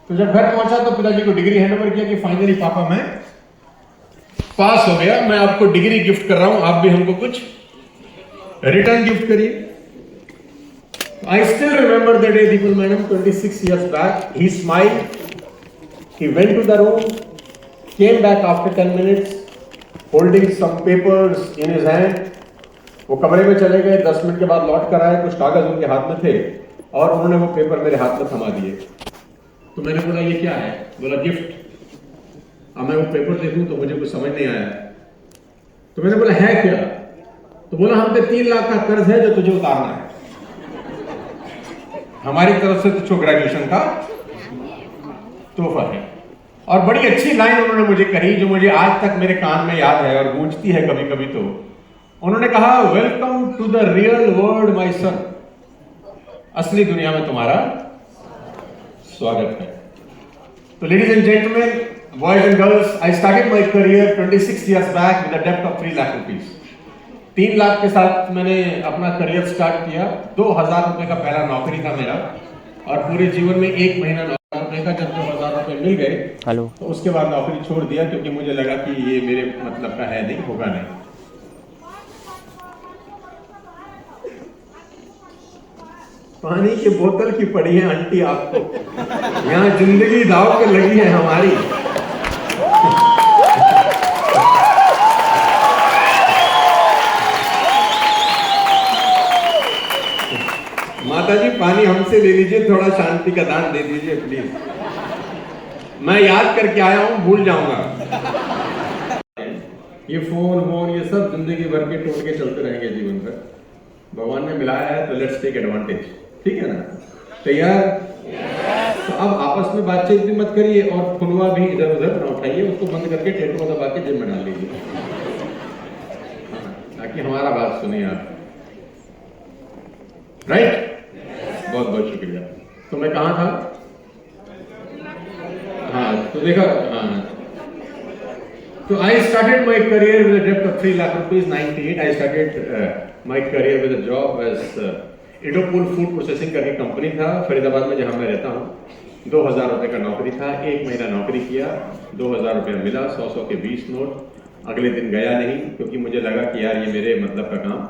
तो जब घर पहुंचा तो पिताजी को डिग्री हैंड ओवर किया कि फाइनली पापा मैं पास हो गया, मैं आपको डिग्री गिफ्ट कर रहा हूं, आप भी हमको कुछ रिटर्न गिफ्ट करिए। I still remember the day, Deepal Madam, 26 years back. He smiled, he went to the room, came back after 10 minutes, holding some papers in his hand. वो कमरे में चले गए, 10 मिनट के बाद लौट कर आए, कुछ कागज उनके हाथ में थे और उन्होंने वो पेपर मेरे हाथ में थमा दिए। तो मैंने बोला ये क्या है? बोला गिफ्ट। अब मैं वो पेपर देखूं तो मुझे कुछ समझ नहीं आया। तो मैंने बोला है क्या? तो बोला हम पे 3 लाख का कर्ज है जो तुझे उतारना है, हमारी तरफ से तुझको ग्रेजुएशन का तोहफा है। और बड़ी अच्छी लाइन उन्होंने मुझे कही जो मुझे आज तक मेरे कान में याद है और गूंजती है कभी कभी। तो उन्होंने कहा, welcome to the real world my son, असली दुनिया में तुम्हारा स्वागत है। तो ladies and gentleman, boys and girls, I started my career 26 years back with a डेब्ट ऑफ 3 लाख रुपीज। 3 लाख के साथ मैंने अपना करियर स्टार्ट किया। 2000 रुपए का पहला नौकरी था मेरा, और पूरे जीवन में 1 महीना 9,000 रुपए का। जब 2000 रुपए मिल गए तो उसके बाद नौकरी छोड़ दिया, क्योंकि मुझे लगा कि ये मेरे मतलब का है नहीं, होगा नहीं। पानी की बोतल की पड़ी है आंटी आपको, यहाँ जिंदगी दाव पे लगी है हमारी। माता जी पानी हमसे ले लीजिए, थोड़ा शांति का दान दे दीजिए प्लीज। मैं याद करके आया हूं, भूल जाऊंगा। ये फोन ये सब जिंदगी भर के टोटके चलते रहेंगे जीवन भर। भगवान ने मिलाया है तो लेट्स टेक एडवांटेज, ठीक है ना? तैयार? तो अब आपस में बातचीत भी मत करिए और खुनवा भी इधर उधर न उठाइए, उसको बंद करके टेटो दबा के जेब में डाल लीजिए, ताकि हमारा बात सुनिए आप। राइट? बहुत बहुत शुक्रिया। तो मैं कहाँ था? हाँ, तो देखा, हाँ। तो I started my career with a डेब्ट of 3 lakh rupees 98। I started my career with a job as इडोपुल फूड प्रोसेसिंग करके कंपनी था फरीदाबाद में, जहाँ मैं रहता हूँ। 2000 रुपए का नौकरी था, 1 महीना नौकरी किया, 2000 रुपया मिला, 100 के 20 नोट। अगले दिन गया नहीं, क्योंकि मुझे लगा कि यार ये मेरे मतलब का काम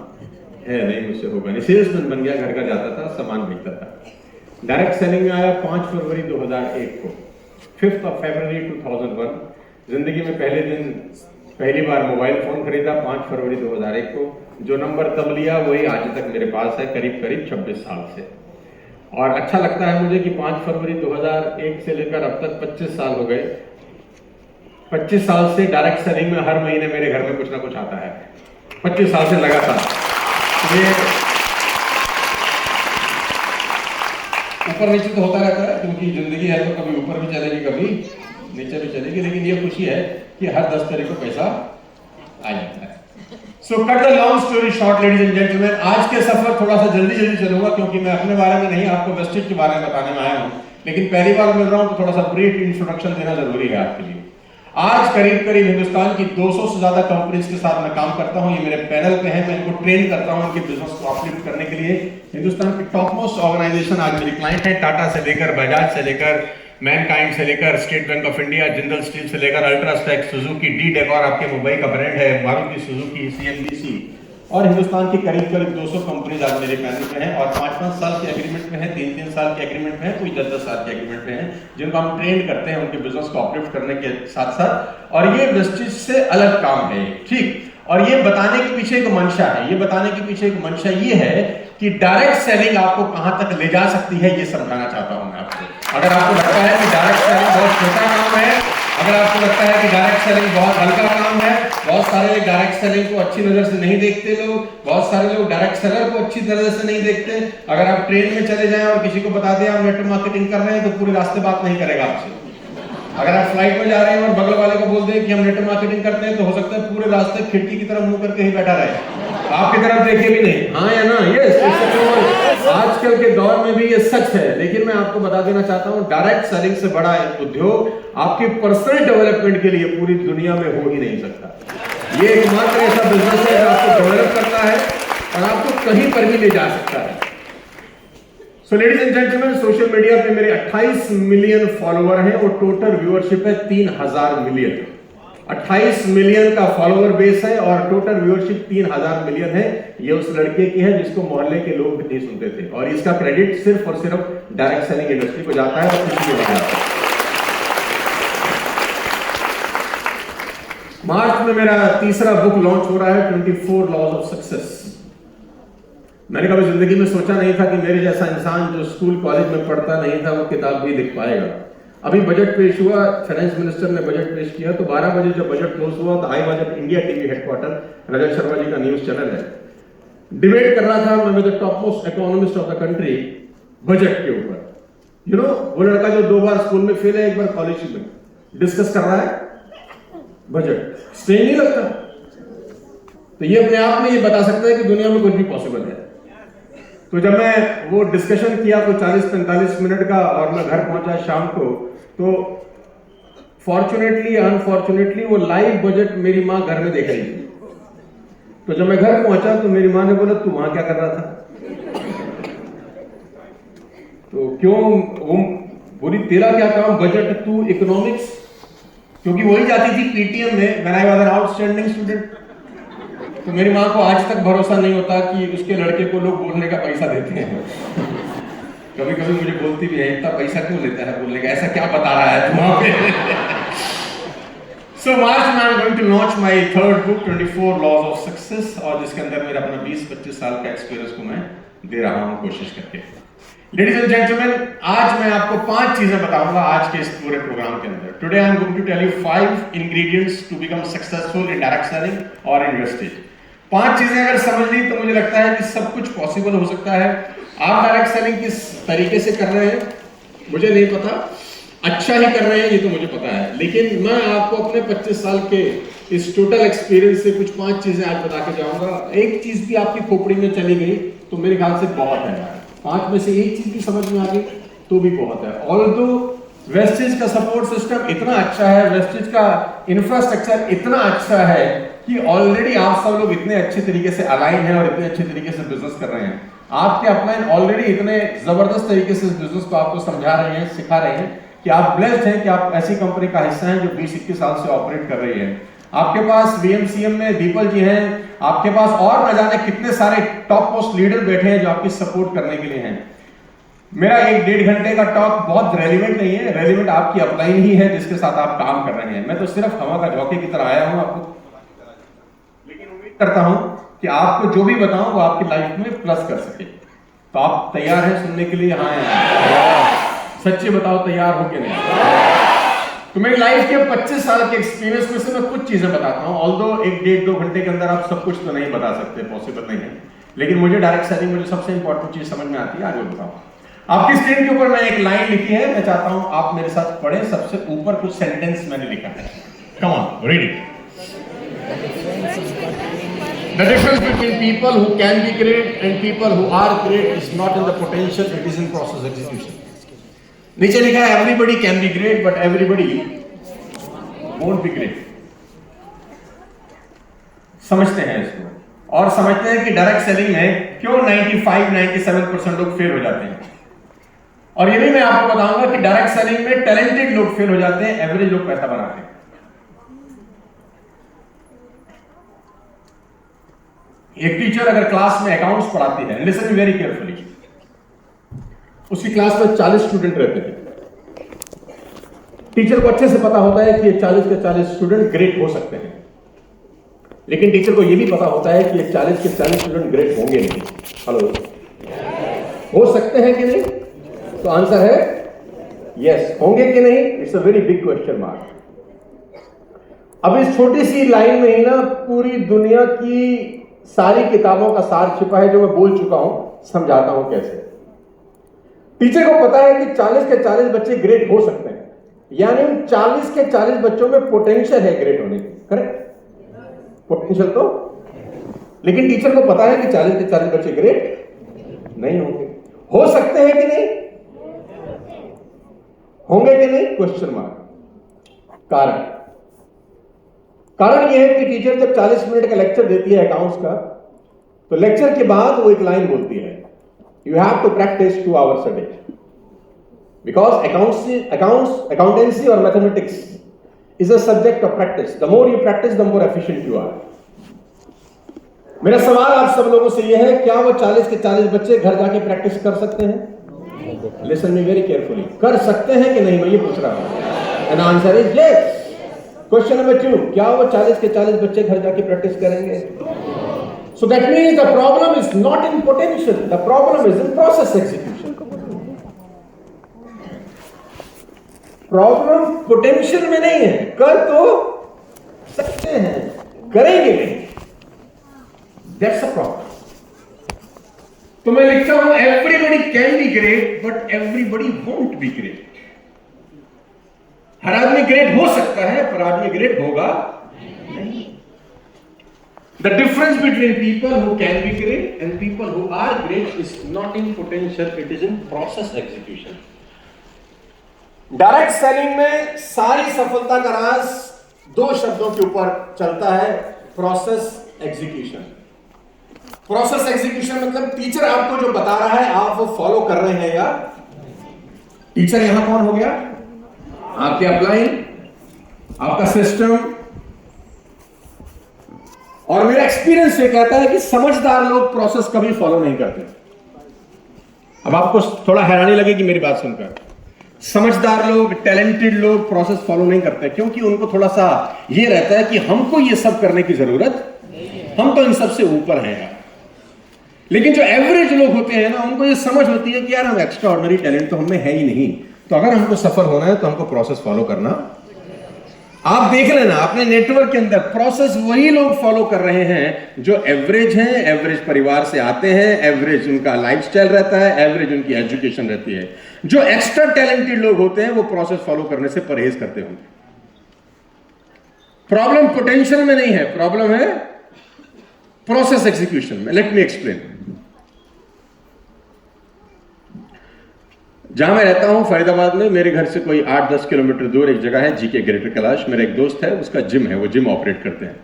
है नहीं, मुझसे होगा नहीं। सेल्समैन बन गया, घर घर जाता था, सामान बेचता था। डायरेक्ट सेलिंग में आया 5 फरवरी 2001 को। 5 फरवरी 2001 जिंदगी में पहले दिन पहली बार मोबाइल फोन खरीदा, 5 फरवरी 2001 को। जो नंबर तब लिया वही आज तक मेरे पास है, करीब करीब 26 साल से। और अच्छा लगता है मुझे कि 5 फरवरी 2001 से लेकर अब तक 25 साल हो गए। 25 साल से डायरेक्ट सेलिंग में हर महीने मेरे घर में कुछ ना कुछ आता है, 25 साल से लगातार। ये ऊपर नीचे तो होता रहता है, क्योंकि जिंदगी है तो कभी ऊपर भी चलेगी कभी नीचे भी चलेगी, लेकिन ये खुशी है कि हर 10 तारीख को पैसा आ जाता है। So cut the long story short, ladies and gentleman, आज के सफर थोड़ा सा जल्दी चलूंगा, क्योंकि मैं अपने बारे में नहीं, आपको वेस्टेज के बारे में बताने में आया हूं। लेकिन पहली बार मिल रहा हूं तो थोड़ा सा ब्रीफ इंट्रोडक्शन देना जरूरी है आपके लिए। आज करीब करीब हिंदुस्तान की 200 से ज्यादा कंपनीज के साथ मैं काम करता हूं। ये मेरे पैनल पे है, मैं इनको ट्रेन करता हूं इनके बिजनेस को अपलिफ्ट करने के लिए। हिंदुस्तान की टॉप मोस्ट ऑर्गेनाइजेशन आज मेरी क्लाइंट है, टाटा से लेकर, बजाज से लेकर, मैनकाइंड से लेकर, state bank of India, Jindal steel से लेकर, अल्ट्राटेक, सुजुकी, डी डेकोर आपके मुंबई का ब्रांड है, मारुति सुजुकी, CNBC, और हिंदुस्तान की करीब करीब 200 कंपनीज आज मेरे पैनल पे हैं। और 5-5 साल के एग्रीमेंट में है, 3-3 साल के एग्रीमेंट में है, कोई 10-10 साल के एग्रीमेंट में है, जिनको हम ट्रेन करते हैं उनके बिजनेस को अपलिफ्ट करने के साथ साथ। और ये वेस्टेज से अलग काम है, ठीक? और ये बताने के पीछे एक मंशा है, ये बताने के पीछे एक मंशा ये है कि डायरेक्ट सेलिंग आपको कहां तक ले जा सकती है, ये समझाना चाहता हूं मैं आपको। अगर आपको लगता है कि डायरेक्ट सेलिंग बहुत छोटा काम है, अगर आपको लगता है कि डायरेक्ट सेलिंग बहुत हल्का काम है, बहुत सारे लोग डायरेक्ट सेलिंग को अच्छी नजर से नहीं देखते, बहुत सारे लोग डायरेक्ट सेलर को अच्छी तरह से नहीं देखते। अगर आप ट्रेन में चले जाएं और किसी को बता दें आप नेटवर्क मार्केटिंग कर रहे हैं, तो पूरे रास्ते बात नहीं करेगा आपसे। अगर आप फ्लाइट में जा रहे हैं और बगल वाले को बोल दें कि हम नेटवर्क मार्केटिंग करते हैं, तो हो सकता है पूरे रास्ते खिड़की की तरफ मुंह करके ही बैठा रहे, आपकी तरफ देखे भी नहीं। हाँ या ना? यस, आजकल के दौर में भी ये सच है। लेकिन मैं आपको बता देना चाहता हूँ, डायरेक्ट सेलिंग से बड़ा उद्योग आपके पर्सनल डेवलपमेंट के लिए पूरी दुनिया में हो ही नहीं सकता। ये एकमात्र ऐसा बिजनेस है जो आपको डेवलप करता है और आपको कहीं पर भी ले जा सकता है। सो ladies and gentleman, social media पे मेरे 28 मिलियन फॉलोवर हैं और टोटल व्यूअरशिप है 3000 मिलियन। 28 मिलियन का फॉलोवर बेस है और टोटल व्यूअरशिप 3000 मिलियन है। ये उस लड़के की है जिसको मोहल्ले के लोग भी नहीं सुनते थे, और इसका क्रेडिट सिर्फ और सिर्फ डायरेक्ट सेलिंग इंडस्ट्री को जाता है और किसी को नहीं जाता। मार्च में मेरा तीसरा बुक लॉन्च हो रहा है, 24 लॉज ऑफ सक्सेस। मैंने कभी जिंदगी में सोचा नहीं था कि मेरे जैसा इंसान जो स्कूल कॉलेज में पढ़ता नहीं था वो किताब भी लिख पाएगा। अभी बजट पेश हुआ, फाइनेंस मिनिस्टर ने बजट पेश किया, तो 12 बजे जब बजट क्लोज हुआ तो I was at India TV headquarter, Rajat Sharma ji का न्यूज चैनल है, डिबेट कर रहा था मैं with the top most economist of the country budget के ऊपर। यू नो, वो लड़का जो 2 बार स्कूल में फेल है, 1 बार कॉलेज में, डिस्कस कर रहा है बजट। स्ट्रेंज नहीं लगता? तो ये अपने आप में ये बता सकता है कि दुनिया में कुछ भी पॉसिबल है। तो जब मैं वो डिस्कशन किया तो 40-45 मिनट का, और मैं घर पहुंचा शाम को, तो फॉर्चुनेटली अनफॉर्चुनेटली वो लाइव बजट मेरी माँ घर में देख रही थी। तो जब मैं घर पहुंचा तो मेरी माँ ने बोला, तू वहां क्या कर रहा था? तो क्यों? वो बोली, तेरा क्या काम बजट, तू इकोनॉमिक्स? क्योंकि वही जाती थी पीटीएम में when I was an outstanding student. तो मेरी माँ को आज तक भरोसा नहीं होता कि उसके लड़के को लोग बोलने का पैसा देते हैं। कभी कभी मुझे बोलती भी है, इतना पैसा क्यों लेता है बोलने का, ऐसा क्या बता रहा है तुम वहां पे? सो मार्च में I am going to launch my third book 24 laws of success, और जिसके अंदर मेरा अपना 20-25 साल का एक्सपीरियंस को मैं दे रहा हूं कोशिश करके। लेडीज एंड जेंटलमैन, आज मैं आपको 5 चीजें बताऊंगा आज के इस पूरे प्रोग्राम के अंदर। Today I am going to tell you 5 ingredients to become successful in direct selling और इन वेस्टेज। 5 चीजें अगर समझ ली तो मुझे लगता है कि सब कुछ पॉसिबल हो सकता है। आप डायरेक्ट सेलिंग किस तरीके से कर रहे हैं मुझे नहीं पता, अच्छा ही कर रहे हैं ये तो मुझे पता है, लेकिन मैं आपको अपने 25 साल के इस टोटल एक्सपीरियंस से कुछ 5 चीजें आज बता के जाऊंगा। एक चीज भी आपकी खोपड़ी में चली गई तो मेरे ख्याल से बहुत है। 5 में से एक चीज भी समझ में आ गई तो भी बहुत है। ऑल्दो वेस्टेज का सपोर्ट सिस्टम इतना अच्छा है, वेस्टेज का इंफ्रास्ट्रक्चर इतना अच्छा है कि ऑलरेडी आप सब लोग इतने अच्छे तरीके से अलाइन हैं और इतने अच्छे तरीके से बिजनेस कर रहे हैं। आपके अपलाइन ऑलरेडी इतने जबरदस्त तरीके से इस बिजनेस को आपको समझा रहे हैं, सिखा रहे हैं कि आप ब्लेस्ड हैं कि आप ऐसी कंपनी का हिस्सा हैं जो 20-21 साल से ऑपरेट कर रही है। आपके पास वीएमसीएम में दीपल जी हैं, आपके पास और न जाने कितने सारे टॉप मोस्ट लीडर बैठे हैं जो आपकी सपोर्ट करने के लिए हैं। मेरा 1-1.5 घंटे का टॉक बहुत रेलिवेंट नहीं है, रेलिवेंट आपकी अपलाइन ही है जिसके साथ आप काम कर रहे हैं। मैं तो सिर्फ हवा का झोंके की तरह आया हूं आपको, लेकिन उम्मीद करता हूं कि आपको जो भी बताऊं वो आपकी लाइफ में प्लस कर सके। तो आप तैयार हैं सुनने के लिए? हाँ, सच्ची बताओ, तैयार हो कि नहीं? तो मेरी लाइफ के 25 साल के एक्सपीरियंस में से मैं कुछ चीजें बताता हूं। ऑल्दो 1-1.5-2 घंटे के अंदर आप सब कुछ तो नहीं बता सकते, पॉसिबल नहीं है, लेकिन मुझे डायरेक्ट सेलिंग में जो सबसे इंपॉर्टेंट चीज समझ में आती है आज वो बताऊं। आपकी स्क्रीन के ऊपर मैं एक लाइन लिखी है, मैं चाहता हूं आप मेरे साथ पढ़ें। सबसे ऊपर कुछ सेंटेंस मैंने लिखा है, come on read it. The difference between people who can be great and people who are great is not in the potential, it is in process execution. नीचे लिखा है everybody can be great but everybody won't be great. समझते हैं इसको और समझते हैं कि डायरेक्ट सेलिंग में क्यों 95-97% लोग फेल हो जाते हैं। और ये भी मैं आपको बताऊंगा कि डायरेक्ट सेलिंग में टैलेंटेड लोग फेल हो जाते हैं, एवरेज लोग पैसा बनाते हैं। एक टीचर अगर क्लास में अकाउंट्स पढ़ाती है, लिसन वेरी केयरफुली, उसकी क्लास में 40 स्टूडेंट रहते हैं। टीचर को अच्छे से पता होता है कि ये 40 के 40 स्टूडेंट ग्रेट हो सकते हैं, लेकिन टीचर को यह भी पता होता है कि ये 40 के 40 स्टूडेंट ग्रेट होंगे नहीं। हेलो, हो सकते हैं कि नहीं? तो आंसर है यस। होंगे कि नहीं? It's a very big question mark. अब इस छोटी सी लाइन में ही ना पूरी दुनिया की सारी किताबों का सार छिपा है जो मैं बोल चुका हूं, समझाता हूं कैसे। टीचर को पता है कि 40 के 40 बच्चे ग्रेट हो सकते हैं, यानी उन 40 के 40 बच्चों में पोटेंशियल है ग्रेट होने की, करेक्ट? पोटेंशियल तो, लेकिन टीचर को पता है कि 40 के 40 बच्चे ग्रेट नहीं होंगे। हो सकते हैं कि नहीं? होंगे कि नहीं? Question mark. कारण यह है कि टीचर जब 40 मिनट का लेक्चर देती है अकाउंट्स का, तो लेक्चर के बाद वो एक लाइन बोलती है you have to practice 2 hours a day. Because accountancy or mathematics is a subject of practice. The more you practice, the more efficient you are. मेरा सवाल आप सब लोगों से यह है, क्या वो 40 के 40 बच्चे घर जाके प्रैक्टिस कर सकते हैं? Listen me very carefully. कर सकते हैं कि नहीं, मैं ये पूछ रहा हूं. And the answer is yes. Question number 2, क्या वो 40 के 40 बच्चे घर जाके प्रैक्टिस करेंगे? So that means the problem is not in potential. The problem is in process execution. Problem potential में नहीं है, कर तो सकते हैं, करेंगे नहीं. That's a problem. तो मैं लिखता हूं everybody can be great but everybody won't be great. हर आदमी ग्रेट हो सकता है पर आदमी ग्रेट होगा नहीं. The difference between people who can be great and people who are great is not in potential, it is in process execution. Direct selling में सारी सफलता का राज 2 शब्दों के ऊपर चलता है, प्रोसेस एग्जीक्यूशन. प्रोसेस एग्जीक्यूशन मतलब टीचर आपको जो बता रहा है आप वो फॉलो कर रहे हैं या टीचर यहां कौन हो गया? आपके अपलाइन, आपका सिस्टम. और मेरा एक्सपीरियंस ये कहता है कि समझदार लोग प्रोसेस कभी फॉलो नहीं करते. अब आपको थोड़ा हैरानी लगेगी मेरी बात सुनकर. समझदार लोग, टैलेंटेड लोग प्रोसेस फॉलो नहीं करते क्योंकि उनको थोड़ा सा ये रहता है कि हमको ये सब करने की जरूरत, हम तो इन सबसे ऊपर हैं यार. लेकिन जो एवरेज लोग होते हैं ना, उनको ये समझ होती है कि यार हम एक्स्ट्रा ऑर्डिनरी टैलेंट तो हमें है ही नहीं, तो अगर हमको सफल होना है तो हमको प्रोसेस फॉलो करना. आप देख लेना अपने नेटवर्क के अंदर प्रोसेस वही लोग फॉलो कर रहे हैं जो एवरेज हैं, एवरेज परिवार से आते हैं, एवरेज उनका लाइफस्टाइल रहता है, एवरेज उनकी एजुकेशन रहती है. जो एक्स्ट्रा टैलेंटेड लोग होते हैं वो प्रोसेस फॉलो करने से परहेज करते होंगे. प्रॉब्लम पोटेंशियल में नहीं है, प्रॉब्लम है प्रोसेस एग्जीक्यूशन में. Let me explain. जहां मैं रहता हूं फरीदाबाद में, मेरे घर से कोई 8-10 किलोमीटर दूर एक जगह है जीके ग्रेटर कैलाश. मेरा एक दोस्त है, उसका जिम है, वो जिम ऑपरेट करते हैं.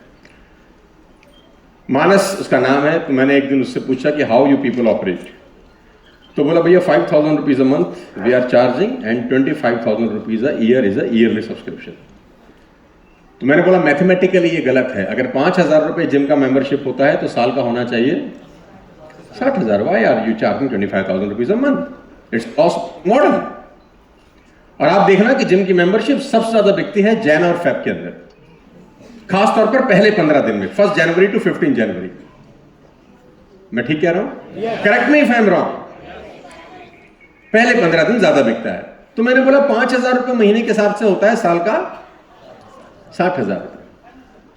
मानस उसका नाम है. तो मैंने एक दिन उससे पूछा कि हाउ यू पीपल ऑपरेट. तो बोला भैया 5,000 rupees a month we are charging and 25,000 rupees a year is a yearly subscription. तो मैंने बोला मैथमेटिकली ये गलत है. अगर 5,000 रुपए जिम का मेंबरशिप होता है तो साल का होना चाहिए 60,000. Why are you charging 25,000 rupees a month? It's cost model. और आप देखना कि जिम की मेंबरशिप सबसे ज्यादा बिकती है जैन और फेब के अंदर, खासतौर पर पहले 15 दिन में, 1 जनवरी टू 15 जनवरी. मैं ठीक कह रहा हूं? Correct me if I am wrong. पहले 15 दिन ज्यादा बिकता है. तो मैंने बोला 5,000 रुपए महीने के हिसाब से होता है, साल का 60,000 रुपए,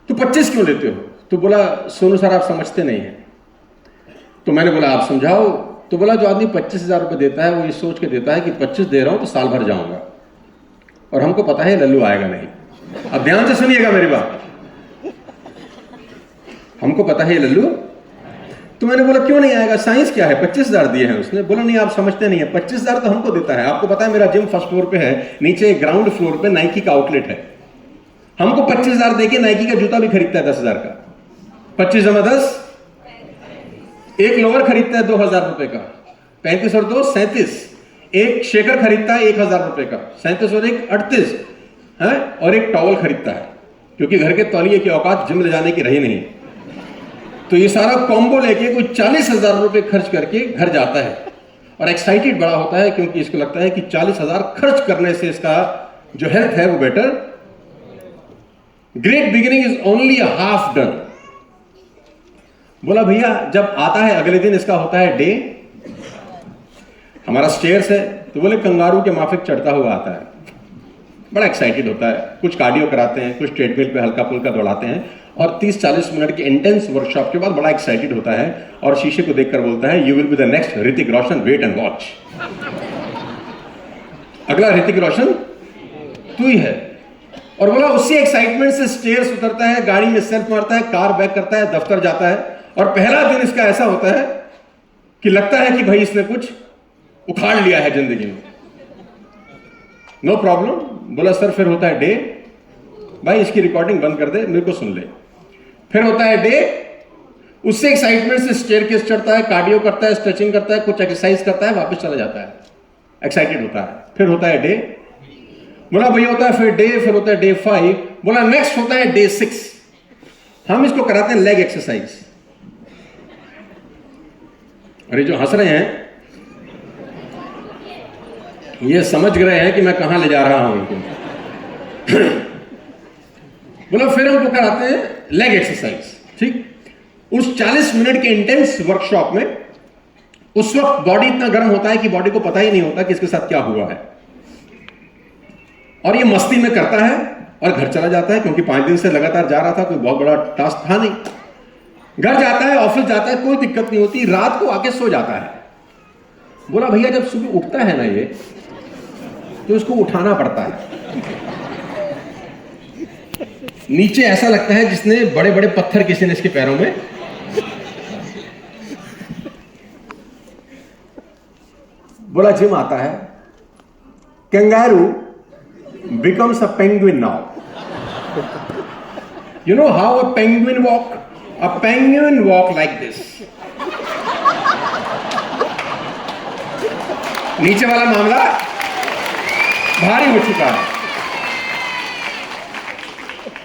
तो 25 क्यों लेते हो? तो बोला सोनू सर आप समझते नहीं है. तो मैंने बोला आप समझाओ. तो बोला जो आदमी 25,000 रुपए देता है वो ये सोच के देता है कि 25 दे रहा हूं तो साल भर जाऊंगा, और हमको पता है लल्लू आएगा नहीं. अब ध्यान से सुनिएगा मेरी बात, हमको पता है लल्लू. तो मैंने बोला क्यों नहीं आएगा, साइंस क्या है? 25,000 दिए हैं उसने. बोला नहीं आप समझते नहीं है, 25,000 तो हमको देता है. आपको पता है मेरा जिम फर्स्ट फ्लोर पे है, नीचे ग्राउंड फ्लोर पे नाइकी का आउटलेट है. हमको 25,000 देके नाइकी का जूता भी खरीदता है 10,000 का. 25 जमा 10, एक लोअर खरीदता है 2,000 रुपए का, 35 और 2 37. एक शेकर खरीदता है 1,000 रुपए का, 37 और 1 38 है. और एक टॉवल खरीदता है क्योंकि घर के तौलिए की औकात जिम ले जाने की रही नहीं. तो ये सारा कॉम्बो लेके कोई 40,000 रुपए खर्च करके घर जाता है और एक्साइटेड बड़ा होता है क्योंकि इसको लगता है कि 40,000 खर्च करने से इसका जो हेल्थ है वो better. Great beginning is only a half done. बोला भैया जब आता है अगले दिन इसका होता है डे. हमारा स्टेयर्स है, तो बोले कंगारू के माफिक चढ़ता हुआ आता है. बड़ा एक्साइटेड होता है. कुछ कार्डियो कराते हैं, कुछ ट्रेडमिल पे हल्का फुल्का दौड़ाते हैं, और 30-40 मिनट के इंटेंस वर्कशॉप के बाद बड़ा एक्साइटेड होता है और शीशे को देखकर बोलता है you will be the next Hrithik Roshan, wait and watch. अगला ऋतिक रोशन तू ही है. और बोला उसी एक्साइटमेंट से स्टेयर्स उतरता है, गाड़ी में सेल्फ मारता है, कार बैक करता है, दफ्तर जाता है. और पहला दिन इसका ऐसा होता है कि लगता है कि भाई इसने कुछ उखाड़ लिया है जिंदगी में. No problem. बोला सर फिर होता है डे. भाई इसकी रिकॉर्डिंग बंद कर दे, मेरे को सुन ले. फिर होता है डे, उससे एक्साइटमेंट से स्टेयरकेस चढ़ता है, कार्डियो करता है, स्ट्रेचिंग करता है, कुछ एक्सरसाइज करता है, वापस चला जाता है, एक्साइटेड होता है। फिर होता है डे, बोला भैया होता है फिर डे, फिर होता है डे 5, बोला नेक्स्ट होता है डे 6। हम इसको कराते हैं लेग एक्सरसाइज। अरे जो हंस रहे हैं ये समझ रहे हैं कि मैं कहां ले जा रहा हूं इनको। बोला फिर हमको कराते हैं लेग एक्सरसाइज, ठीक। उस 40 मिनट के इंटेंस वर्कशॉप में उस वक्त बॉडी इतना गर्म होता है कि बॉडी को पता ही नहीं होता कि इसके साथ क्या हुआ है, और ये मस्ती में करता है और घर चला जाता है, क्योंकि 5 दिन से लगातार जा रहा था, कोई बहुत बड़ा टास्क था नहीं। घर जाता है, ऑफिस जाता है, कोई दिक्कत नहीं होती, रात को आके सो जाता है। बोला भैया जब सुबह उठता है ना ये, तो इसको उठाना पड़ता है। नीचे ऐसा लगता है जिसने बड़े बड़े पत्थर किसी ने इसके पैरों में। बोला जिम आता है, kangaroo becomes a penguin now. You know how a penguin walk? A penguin walk like this. नीचे वाला मामला भारी हो चुका है।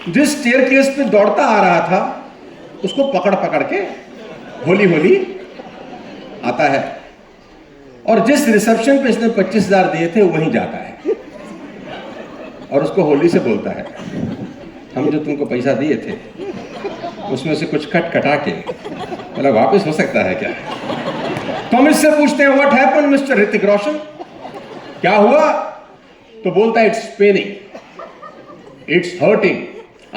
जिस स्टेयरकेस पे दौड़ता आ रहा था उसको पकड़ पकड़ के होली होली आता है, और जिस रिसेप्शन पे इसने 25,000 दिए थे वहीं जाता है और उसको होली से बोलता है हम जो तुमको पैसा दिए थे उसमें से कुछ कट कटा के मतलब वापस हो सकता है क्या। तो हम इससे पूछते हैं what happened mister Hrithik Roshan, क्या हुआ? तो बोलता है it's paining, it's hurting,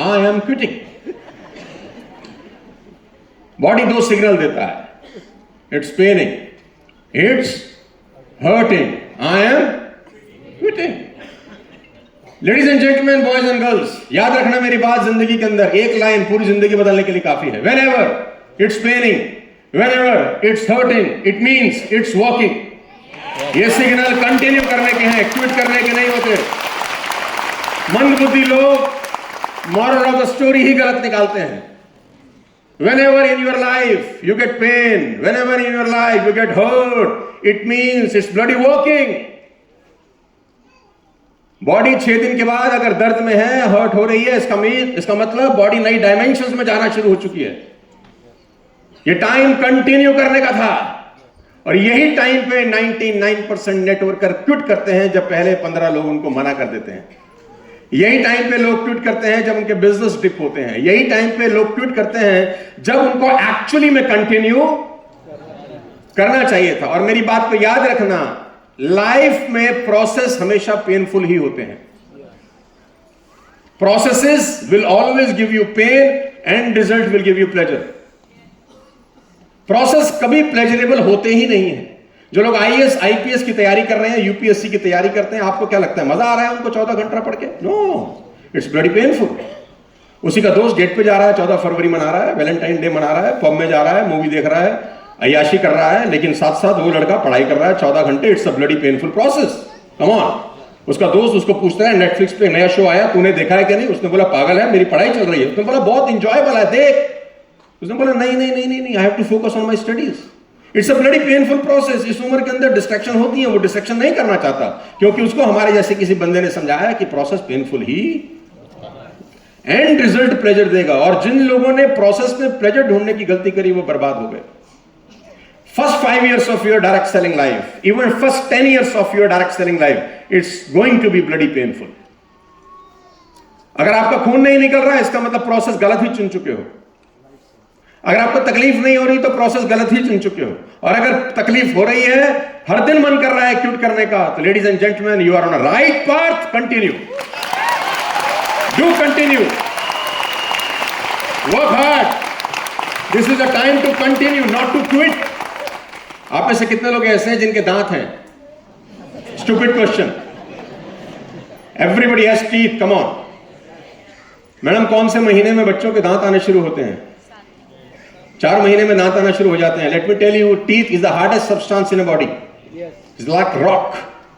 I am quitting. Body 2 signal देता है, it's paining, it's hurting, I am quitting. Ladies and gentleman, boys and girls, याद रखना मेरी बात, जिंदगी के अंदर एक लाइन पूरी जिंदगी बदलने के लिए काफी है। Whenever it's paining, whenever it's hurting, it means it's working. ये सिग्नल कंटिन्यू करने के हैं, क्विट करने के नहीं होते। मंदबुद्धि लोग मॉरल ऑफ द स्टोरी ही गलत निकालते हैं। Whenever in your life you get pain, whenever in your life you get hurt, it means it's bloody working. Body 6 दिन के बाद अगर दर्द में है, हर्ट हो रही है, इसका मतलब बॉडी नई डायमेंशंस में जाना शुरू हो चुकी है। ये टाइम कंटिन्यू करने का था, और यही टाइम पे 99% नेटवर्कर क्विट करते हैं जब पहले 15 लोग उनको मना कर देते हैं। यही टाइम पे लोग क्विट करते हैं जब उनके बिजनेस डिप होते हैं। यही टाइम पे लोग क्विट करते हैं जब उनको एक्चुअली में कंटिन्यू करना चाहिए था। और मेरी बात को याद रखना, लाइफ में प्रोसेस हमेशा पेनफुल ही होते हैं। Processes will always give you pain and result will give you pleasure. Process कभी प्लेजरेबल होते ही नहीं है। जो लोग आईएएस आईपीएस की तैयारी कर रहे हैं, यूपीएससी की तैयारी करते हैं, आपको क्या लगता है मजा आ रहा है उनको 14 घंटा पढ़ के? No, it's bloody painful. उसी का दोस्त डेट पे जा रहा है, 14 फरवरी मना रहा है, वैलेंटाइन डे मना रहा है, पब में जा रहा है, मूवी देख रहा है, अय्याशी कर रहा है, लेकिन साथ साथ वो लड़का पढ़ाई कर रहा है 14 घंटे। It's a bloody painful process. Come on. उसका दोस्त उसको पूछता है नेटफ्लिक्स पे नया शो आया, तूने देखा है कि नहीं? उसने बोला पागल है, मेरी पढ़ाई चल रही है। उसने बोला बहुत इंजॉयबल है, देख। उसने बोला नहीं नहीं नहीं नहीं नहीं, I have to focus on my studies. It's a bloody painful process. इस उम्र के अंदर डिस्ट्रैक्शन होती है, वो डिस्ट्रैक्शन नहीं करना चाहता, क्योंकि उसको हमारे जैसे किसी बंदे ने समझाया कि process painful he and result pleasure देगा। और जिन लोगों ने प्रोसेस में प्लेजर ढूंढने की गलती करी वो बर्बाद हो गए। First 5 years of your direct selling life, even first 10 years of your direct selling life, it's going to be bloody painful. अगर आपका खून नहीं निकल रहा है, इसका मतलब प्रोसेस गलत ही चुन चुके हो। अगर आपको तकलीफ नहीं हो रही तो प्रोसेस गलत ही चुन चुके हो। और अगर तकलीफ हो रही है, हर दिन मन कर रहा है क्विट करने का, तो ladies and gentleman, you are on a right path. Continue, do continue, work hard. This is a time to continue, not to quit. आप में से कितने लोग ऐसे हैं जिनके दांत हैं? Stupid question. Everybody has teeth, come on. Madam, कौन से महीने में बच्चों के दांत आने शुरू होते हैं? 4 महीने में दांत आना शुरू हो जाते हैं। Let me tell you, teeth is the hardest substance in a body. It's like rock,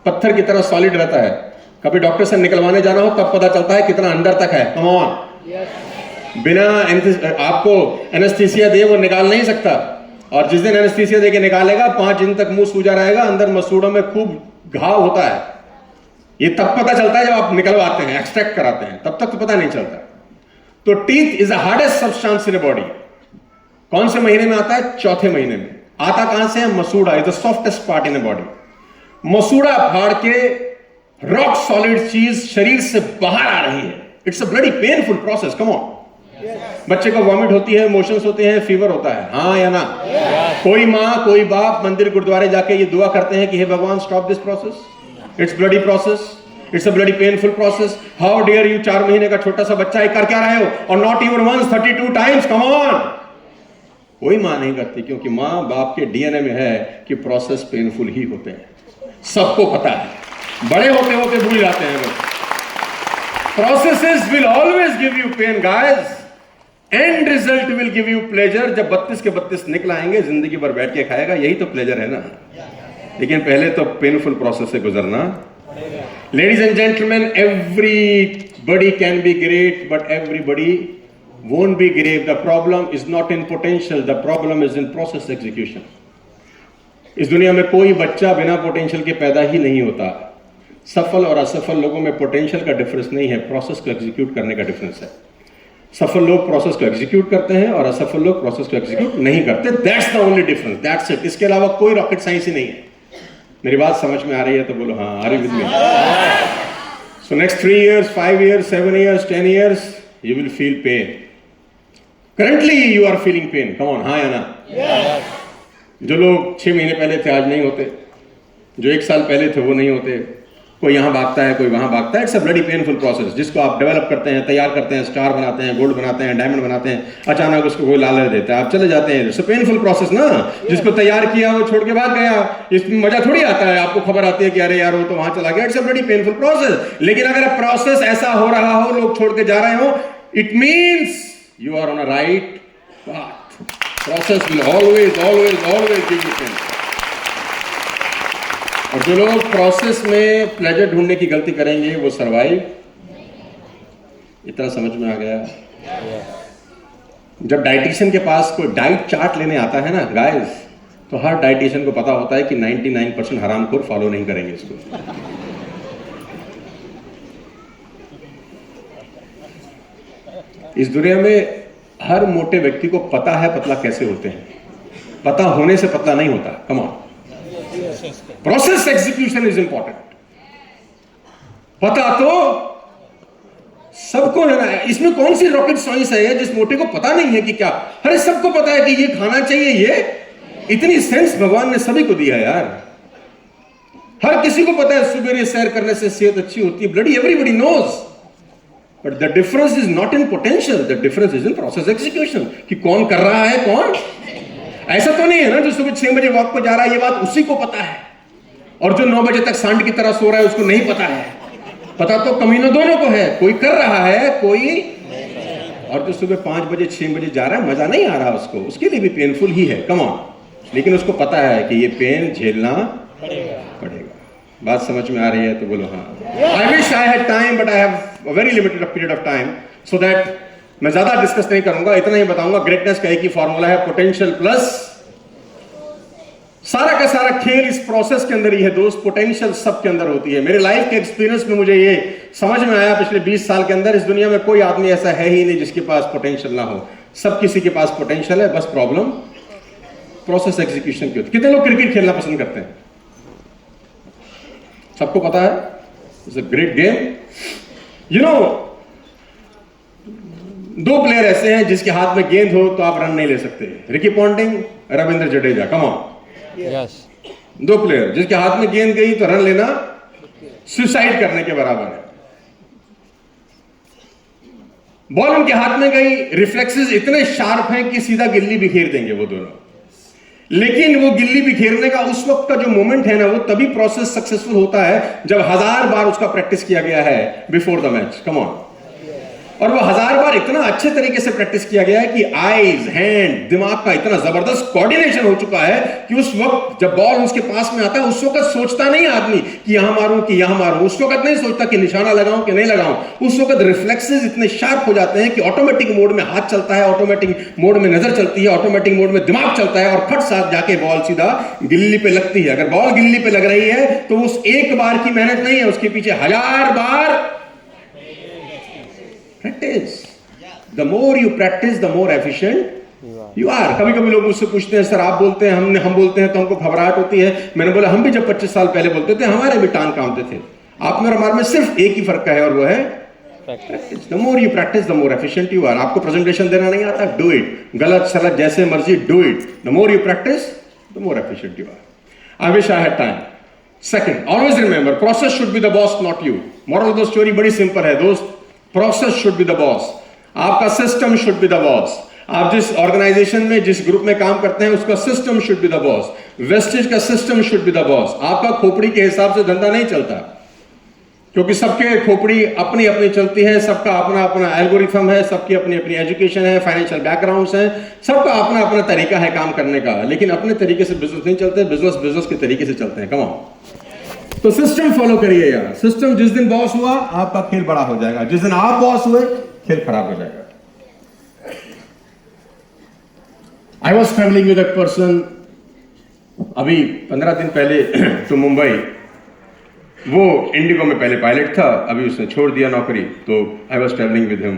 पत्थर की तरह सॉलिड रहता है। कभी डॉक्टर से निकलवाने जाना हो तब पता चलता है कितना अंदर तक है। Come on. बिना आपको एनेस्थीसिया दे वो निकाल नहीं सकता, और जिस दिन एनेस्थीसिया दे के निकालेगा 5 दिन तक मुंह सूजा रहेगा, अंदर मसूड़ों में खूब घाव होता है। ये तब पता चलता है जब आप निकलवाते हैं, एक्सट्रैक्ट कराते हैं, तब तक तो पता नहीं चलता। तो teeth is the hardest substance in body. कौन से महीने में आता है? चौथे महीने में। आता कहां से है? मसूड़ा is the softest part in body. मसूड़ा फाड़ के रॉक सॉलिड चीज शरीर से बाहर आ रही है। It's a bloody painful process. Come on. बच्चे को वॉमिट होती है, इमोशंस होते हैं, फीवर होता है, हाँ या ना? कोई माँ कोई बाप मंदिर गुरुद्वारे जाके ये दुआ करते हैं कि हे भगवान stop this process, it's bloody process, it's a bloody painful process. How dare you, 4 महीने का छोटा सा बच्चा है, कर क्या रहे हो? और not even once, 32 times. Come on. कोई मां नहीं करती, क्योंकि मां बाप के डीएनए में है कि प्रोसेस पेनफुल ही होते हैं। सबको पता है, बड़े होते होते भूल जाते हैं लोग। Processes will always give you pain guys, and result will give you pleasure. जब 32 के 32 निकल आएंगे, जिंदगी भर बैठ के खाएगा, यही तो प्लेजर है ना। लेकिन पहले तो पेनफुल प्रोसेस से गुजरना। Ladies and gentleman, everybody can be great, but everybody won't be great. The problem is not in potential, the problem is in process execution. इस दुनिया में कोई बच्चा बिना पोटेंशियल के पैदा ही नहीं होता। सफल और असफल लोगों में पोटेंशियल का डिफरेंस नहीं है, प्रोसेस को एग्जीक्यूट करने का डिफरेंस है। सफल लोग प्रोसेस को एग्जीक्यूट करते हैं और असफल लोग प्रोसेस को एग्जीक्यूट नहीं करते। That's the only difference, that's it. इसके अलावा कोई रॉकेट साइंस ही नहीं है। मेरी बात समझ में आ रही है तो बोलो हाँ, आ रही with me. So next 3 years, 5 years, 7 years, 10 years, you will feel pain. Currently you are feeling pain. Come on, हाँ या ना? Yes. जो लोग 6 महीने पहले थे आज नहीं होते, जो 1 साल पहले थे वो नहीं होते। कोई यहाँ भागता है, कोई वहाँ भागता है। It's a bloody painful process, जिसको आप डेवलप करते हैं, तैयार करते हैं, स्टार बनाते हैं, गोल्ड बनाते हैं, डायमंड बनाते हैं, अचानक उसको कोई लालच देता है, आप चले जाते हैं। इट्स अ पेनफुल प्रोसेस ना। जिसको तैयार किया वो छोड़ के भाग गया, इसमें मजा थोड़ी आता है। आपको खबर आती है कि अरे यार वो तो वहां चला गया। It's a bloody painful process. लेकिन अगर प्रोसेस ऐसा हो रहा हो, लोग छोड़ के जा रहे हो, it means you are on a right path. Process will always give you pain. और जो लोग प्रोसेस में प्लेजर ढूंढने की गलती करेंगे वो सरवाइव। इतना समझ में आ गया? जब डाइटिशियन के पास कोई डाइट चार्ट लेने आता है ना गाइस, तो हर डाइटिशियन को पता होता है कि 99% हरामखोर फॉलो नहीं करेंगे इसको। इस दुनिया में हर मोटे व्यक्ति को पता है पतला कैसे होते हैं। पता होने से पतला नहीं होता। Come on. Process execution is important. पता तो सबको है ना। इसमें कौन सी रॉकेट साइंस है जिस मोटे को पता नहीं है कि क्या? अरे सबको पता है कि ये खाना चाहिए। ये इतनी सेंस भगवान ने सभी को दिया यार। हर किसी को पता है सुबह सैर करने से सेहत अच्छी होती है। Bloody everybody knows. But the difference is not in potential, the difference is in process execution. कि कौन कर रहा है, कौन? ऐसा तो नहीं है ना जो सुबह 6 बजे वॉक पे जा रहा है, ये बात उसी को पता है, और जो 9 बजे तक सांड की तरह सो रहा है उसको नहीं पता है। पता तो कमीनों दोनों को है, कोई कर रहा है, कोई। और जो सुबह 5 बजे 6 बजे जा रहा है, मजा नहीं आ रहा उसको, उसके लिए भी पेनफुल ही है। Come on. लेकिन उसको पता है कि ये पेन झेलना पड़ेगा। बात समझ में आ रही है तो बोलो हाँ। आई wish I had time, but I have a very limited period of time, so that मैं ज्यादा डिस्कस नहीं करूंगा। इतना ही बताऊंगा, ग्रेटनेस का एक ही फॉर्मूला है, पोटेंशियल प्लस। सारा का सारा खेल इस प्रोसेस के अंदर ही है दोस्त। पोटेंशियल सबके अंदर होती है। मेरे लाइफ के एक्सपीरियंस में मुझे ये समझ में आया पिछले 20 साल के अंदर, इस दुनिया में कोई आदमी ऐसा है ही नहीं जिसके पास पोटेंशियल ना हो। सब किसी के पास पोटेंशियल है, बस प्रॉब्लम प्रोसेस एग्जीक्यूशन की होती है। कितने लोग क्रिकेट खेलना पसंद करते हैं? सबको पता है, it's a great game. You know, 2 player ऐसे हैं जिसके हाथ में गेंद हो तो आप रन नहीं ले सकते। Ricky Ponting, Ravindra Jadeja. Come on. Yes. 2 player जिसके हाथ में गेंद गई तो रन लेना सुसाइड करने के बराबर है। बॉल उनके हाथ में गई, रिफ्लेक्सेस इतने शार्प हैं कि सीधा गिल्ली बिखेर देंगे वो दोनों। लेकिन वो गिल्ली बिखेरने का उस वक्त का जो मोमेंट है ना, वो तभी प्रोसेस सक्सेसफुल होता है जब 1000 बार उसका प्रैक्टिस किया गया है before the match. Come on. और वो 1000 बार इतना अच्छे तरीके से प्रैक्टिस किया गया है कि आईज, हैंड, दिमाग का इतना जबरदस्त कोऑर्डिनेशन हो चुका है कि उस वक्त जब बॉल उसके पास में आता है उस वक्त सोचता नहीं आदमी कि यहां मारूं कि यहां मारूं, उस वक्त नहीं सोचता कि निशाना लगाऊं कि नहीं लगाऊं। उस वक्त रिफ्लेक्सेस इतने शार्प हो जाते हैं कि ऑटोमेटिक मोड में हाथ चलता है, ऑटोमेटिक मोड में नजर चलती है, ऑटोमेटिक मोड में दिमाग चलता है और फट साथ जाके बॉल सीधा गिल्ली पे लगती है। अगर बॉल गिल्ली पे लग रही है तो उस एक बार की मेहनत नहीं है, उसके पीछे 1000 बार practice. The more you practice, the more efficient you are. कभी कभी लोग मुझसे पूछते हैं सर आप बोलते हैं हम बोलते हैं तो हमको घबराहट होती है। मैंने बोला हम भी जब 25 साल पहले बोलते थे हमारे भी टांग कांपते थे। आप में और हमारे में सिर्फ एक ही फर्क है और वो है practice. The more you practice, the more efficient you are. आपको प्रेजेंटेशन देना नहीं आता, do it. गलत सलत जैसे मर्जी, do it. The more you practice, the more efficient you are. I wish I had time. Second, always remember, process should be the boss, not you. Moral of the story बड़ी simple है दोस्त। Process should be the boss. आपका system should be the boss. आप जिस organisation में जिस group में काम करते हैं उसका system should be the boss. Wastage का system should be the boss. आपका खोपड़ी के हिसाब से धंधा नहीं चलता, क्योंकि सबके खोपड़ी अपनी अपनी चलती है, सबका अपना अपना एल्गोरिथम है, सबकी अपनी अपनी एजुकेशन है, फाइनेंशियल बैकग्राउंड्स हैं, सबका अपना अपना तरीका है काम करने का। लेकिन अपने तरीके से बिजनेस नहीं चलते, बिजनेस बिजनेस के तरीके से चलते हैं। Come on. तो सिस्टम फॉलो करिए यार। सिस्टम जिस दिन बॉस हुआ आपका खेल बड़ा हो जाएगा, जिस दिन आप बॉस हुए खेल खराब हो जाएगा। I was travelling with a person अभी 15 दिन पहले टू मुंबई। वो इंडिगो में पहले पायलट था, अभी उसने छोड़ दिया नौकरी। तो I was travelling with him,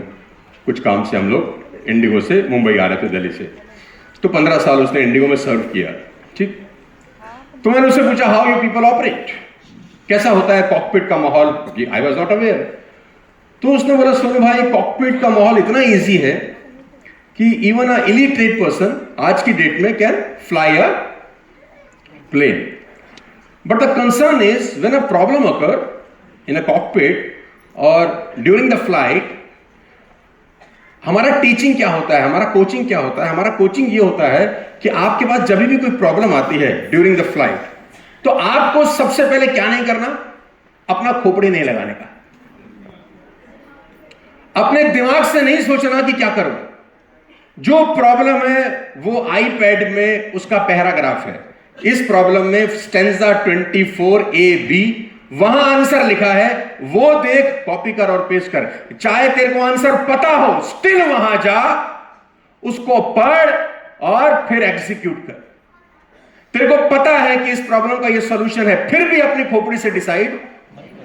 कुछ काम से हम लोग इंडिगो से मुंबई आ रहे थे दिल्ली से। तो 15 साल उसने इंडिगो में सर्व किया। ठीक, तो मैंने उससे पूछा हाउ यू पीपल ऑपरेट, कैसा होता है कॉकपिट का माहौल। I was not aware. तो उसने बोला सोनू भाई कॉकपिट का माहौल इतना इजी है कि इवन अ इलिटरेट पर्सन आज की डेट में can fly a plane. But the concern is when a problem occur in a cockpit और ड्यूरिंग द फ्लाइट, हमारा टीचिंग क्या होता है, हमारा कोचिंग क्या होता है। हमारा कोचिंग ये होता है कि आपके पास जब भी कोई प्रॉब्लम आती है ड्यूरिंग द फ्लाइट, तो आपको सबसे पहले क्या नहीं करना, अपना खोपड़ी नहीं लगाने का, अपने दिमाग से नहीं सोचना कि क्या करूं। जो प्रॉब्लम है वो आईपैड में उसका पैराग्राफ है। इस प्रॉब्लम में स्टेंजा 24AB वहां आंसर लिखा है, वो देख, कॉपी कर और पेस्ट कर। चाहे तेरे को आंसर पता हो, स्टिल वहां जा, उसको पढ़ और फिर एग्जीक्यूट कर। तेरे को पता है कि इस प्रॉब्लम का ये सॉल्यूशन है, फिर भी अपनी खोपड़ी से डिसाइड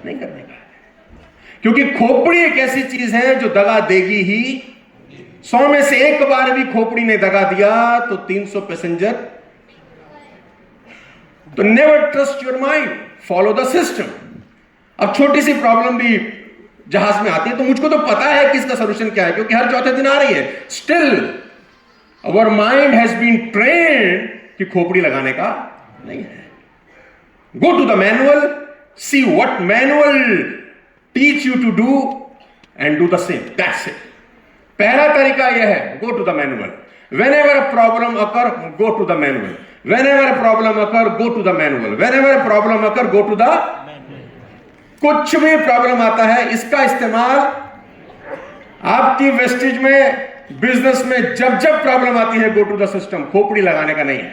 नहीं करने का, क्योंकि खोपड़ी एक ऐसी चीज है जो दगा देगी ही। 100 में से एक बार भी खोपड़ी ने दगा दिया तो 300 पैसेंजर। तो never trust your mind, follow the system. अब छोटी सी प्रॉब्लम भी जहाज में आती है तो मुझको तो पता है कि इसका सॉल्यूशन क्या है, क्योंकि हर चौथे दिन आ रही है। Still our mind has been trained कि खोपड़ी लगाने का नहीं है। Go to the manual, see what manual teach you to do and do the same, that's it. पहला तरीका यह है, go to the manual. Whenever a problem occur, go to the manual. Whenever a problem occur, go to the manual. Whenever a problem occur, go to the कुछ भी problem आता है, इसका इस्तेमाल आपकी वेस्टेज में, बिजनेस में जब जब प्रॉब्लम आती है, गो टू द सिस्टम, खोपड़ी लगाने का नहीं है।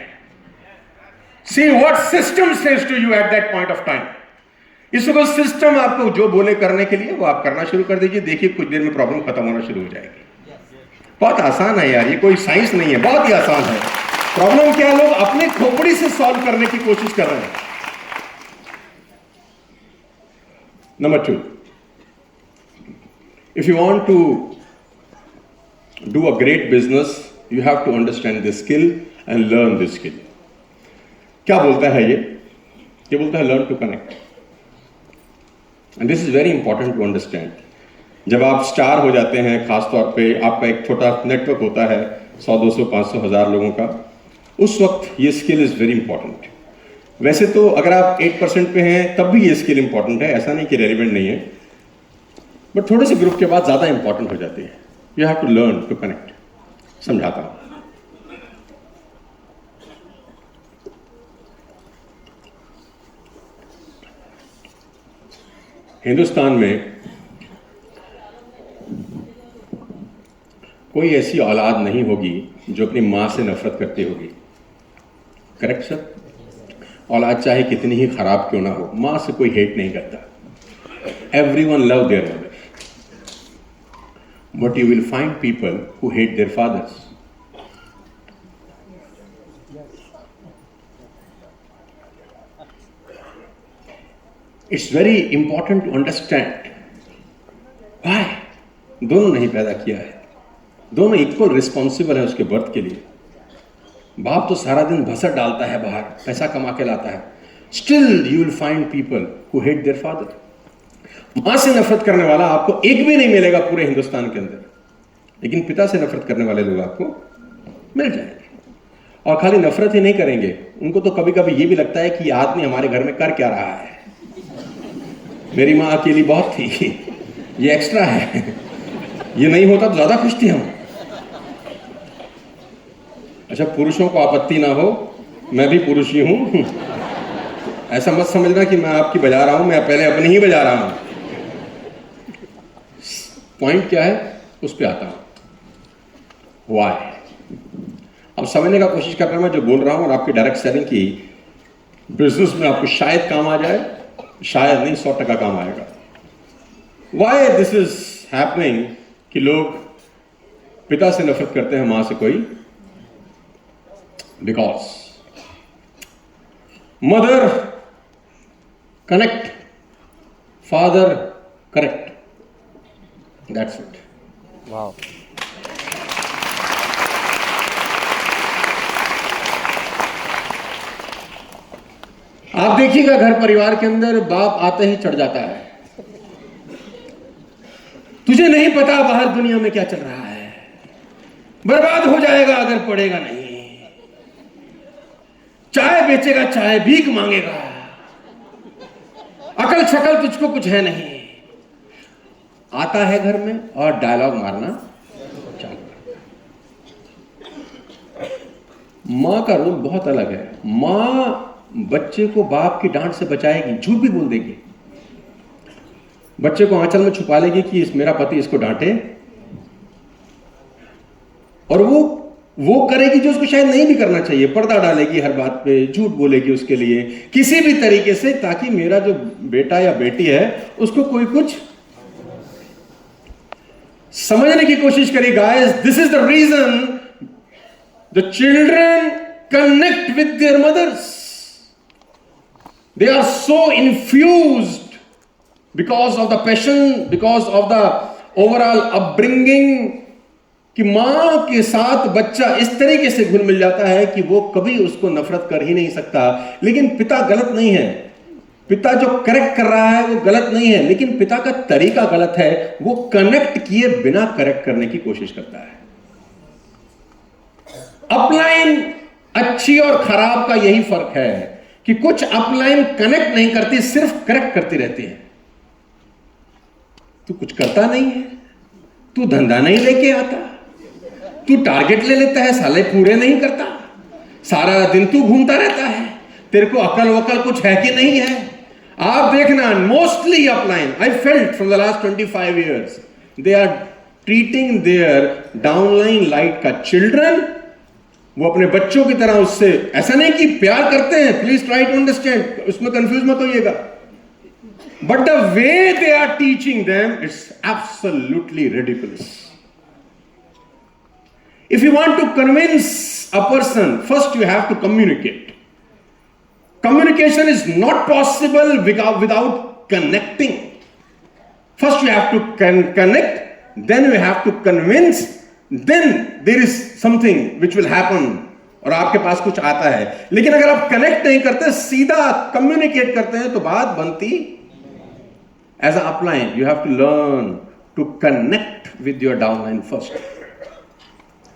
See what system says to you at that point of time. इसको सिस्टम आपको जो बोले करने के लिए वो आप करना शुरू कर दीजिए। देखिए कुछ देर में प्रॉब्लम खत्म होना शुरू हो जाएगी। बहुत आसान है यार, ये कोई साइंस नहीं है, बहुत ही आसान है। प्रॉब्लम क्या लोग अपने खोपड़ी से सॉल्व करने की कोशिश कर रहे हैं। Number 2, if you want to do a great business, you have to understand this skill and learn this skill. क्या बोलता है ये बोलता है learn to connect, and this is very important to understand. जब आप स्टार हो जाते हैं, खासतौर पे आपका एक छोटा नेटवर्क होता है 100, 200, 500, 1000 लोगों का, उस वक्त ये स्किल इज वेरी इंपॉर्टेंट। वैसे तो अगर आप 8% पे हैं तब भी ये स्किल इंपॉर्टेंट है, ऐसा नहीं कि रेलिवेंट नहीं है, बट थोड़े से ग्रुप के बाद ज्यादा इंपॉर्टेंट हो जाती है। You have to learn to connect. समझाता हूं। हिंदुस्तान में कोई ऐसी औलाद नहीं होगी जो अपनी माँ से नफरत करती होगी। Correct sir? औलाद चाहे कितनी ही खराब क्यों ना हो, माँ से कोई हेट नहीं करता। Everyone love their mother, but you will find people who hate their fathers. It's very important to understand why. दोनों नहीं पैदा किया है, दोनों इक्वल रिस्पॉन्सिबल है उसके बर्थ के लिए। बाप तो सारा दिन भसड़ डालता है बाहर, पैसा कमा के लाता है। Still you will find people who hate their father. मां से नफरत करने वाला आपको एक भी नहीं मिलेगा पूरे हिंदुस्तान के अंदर, लेकिन पिता से नफरत करने वाले लोग आपको मिल जाएंगे। और खाली नफरत ही नहीं करेंगे, उनको तो कभी कभी ये भी लगता है कि ये आदमी हमारे घर में कर क्या रहा है। मेरी माँ अकेली बहुत थी, ये एक्स्ट्रा है, ये नहीं होता तो ज्यादा खुश थी हम। अच्छा, पुरुषों को आपत्ति ना हो, मैं भी पुरुष ही हूं, ऐसा मत समझना कि मैं आपकी बजा रहा हूं, मैं पहले अपनी ही बजा रहा हूं। पॉइंट क्या है उस पर आता हूं। व्हाई? अब समझने का कोशिश कर रहा हूं मैं जो बोल रहा हूं, और आपकी डायरेक्ट सेलिंग की बिजनेस में आपको शायद काम आ जाए, शायद नहीं 100% काम आएगा। व्हाई दिस इज हैपनिंग कि लोग पिता से नफरत करते हैं, मां से कोई? Because mother connect, father correct, that's it. Wow. आप देखिएगा घर परिवार के अंदर बाप आते ही चढ़ जाता है, तुझे नहीं पता बाहर दुनिया में क्या चल रहा है, बर्बाद हो जाएगा अगर पढ़ेगा नहीं, चाय बेचेगा, चाय भीख मांगेगा, अकल शकल तुझको कुछ है नहीं। आता है घर में और डायलॉग मारना चालू। मां का रोल बहुत अलग है। मां बच्चे को बाप की डांट से बचाएगी, झूठ भी बोल देगी, बच्चे को आंचल में छुपा लेगी कि मेरा पति इसको डांटे, और वो करेगी जो उसको शायद नहीं भी करना चाहिए। पर्दा डालेगी हर बात पे, झूठ बोलेगी उसके लिए किसी भी तरीके से, ताकि मेरा जो बेटा या बेटी है उसको कोई कुछ समझने की कोशिश करें। Guys, this is the reason the children connect with their mothers. They are so infused because of the passion, because of the overall upbringing, कि मां के साथ बच्चा इस तरीके से घुल मिल जाता है कि वो कभी उसको नफरत कर ही नहीं सकता। लेकिन पिता गलत नहीं है, पिता जो करेक्ट कर रहा है वो गलत नहीं है, लेकिन पिता का तरीका गलत है। वो कनेक्ट किए बिना करेक्ट करने की कोशिश करता है। अपलाइन अच्छी और खराब का यही फर्क है कि कुछ अपलाइन कनेक्ट नहीं करती, सिर्फ करेक्ट करती रहती है। तू कुछ करता नहीं है, तू धंधा नहीं लेके आता, तू टारगेट ले लेता है, साले पूरे नहीं करता, सारा दिन तू घूमता रहता है, तेरे को अकल वकल कुछ है कि नहीं है। आप देखना, mostly upline, I felt from the last 25 years, they are treating their downline like का चिल्ड्रन। वो अपने बच्चों की तरह उससे, ऐसा नहीं कि प्यार करते हैं, प्लीज ट्राई टू अंडरस्टैंड, उसमें कंफ्यूज मत होइएगा, but the way they are teaching them, it's absolutely ridiculous. If you want to convince a person, first you have to communicate. Communication is not possible without connecting. First you have to connect, then you have to convince, then there is something which will happen, और आपके पास कुछ आता है। लेकिन अगर आप connect नहीं करते, सीधा कम्युनिकेट करते हैं, तो बात बनती। As an upline, you have to learn to connect with your downline first.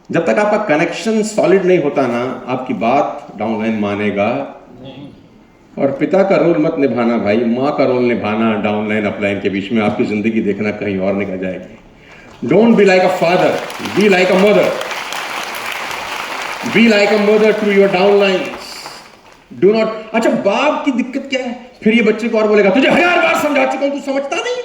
जब तक आपका कनेक्शन सॉलिड नहीं होता ना, आपकी बात डाउनलाइन मानेगा। और पिता का रोल मत निभाना भाई, माँ का रोल निभाना डाउनलाइन अपलाइन के बीच में। आपकी जिंदगी देखना कहीं और निकल जाएगी। Don't be like a father, be like a mother, be like a mother to your downlines. Do not. अच्छा, बाप की दिक्कत क्या है? फिर ये बच्चे को और बोलेगा, तुझे 1000 बार समझा चुका हूं, तू समझता नहीं।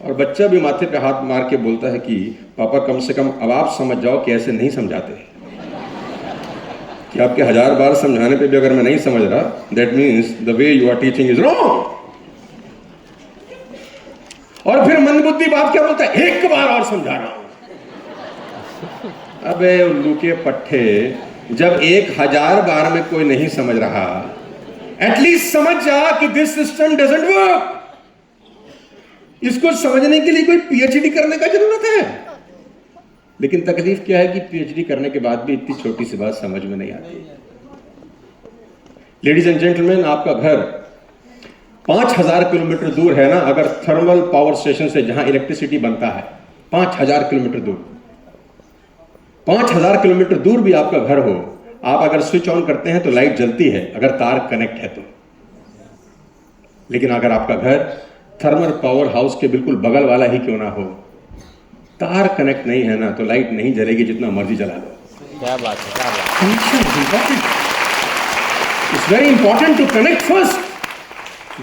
और बच्चा भी माथे पे हाथ मार के बोलता है कि पापा कम से कम अब आप समझ जाओ कि ऐसे नहीं समझाते, कि आपके 1000 बार समझाने पे भी अगर मैं नहीं समझ रहा, that means the way you are teaching is wrong. और फिर मंदबुद्धि बाप क्या बोलता है, एक बार और समझा रहा हूं। अबे उल्लू के पट्टे, जब 1000 बार में कोई नहीं समझ रहा, एटलीस्ट समझ जा कि दिस सिस्टम डजंट वर्क। इसको समझने के लिए कोई पीएचडी करने का जरूरत है। लेकिन तकलीफ क्या है कि पीएचडी करने के बाद भी इतनी छोटी सी बात समझ में नहीं आती। लेडीज एंड जेंटलमैन, आपका घर 5000 किलोमीटर दूर है ना, अगर थर्मल पावर स्टेशन से जहां इलेक्ट्रिसिटी बनता है, 5000 किलोमीटर दूर, 5000 किलोमीटर दूर भी आपका घर हो, आप अगर स्विच ऑन करते हैं तो लाइट जलती है, अगर तार कनेक्ट है तो। लेकिन अगर आपका घर थर्मल पावर हाउस के बिल्कुल बगल वाला ही क्यों ना हो, तार कनेक्ट नहीं है ना, तो लाइट नहीं जलेगी जितना मर्जी जला लो। क्या बात है, क्या बात। Connection is important. It's very important to connect first.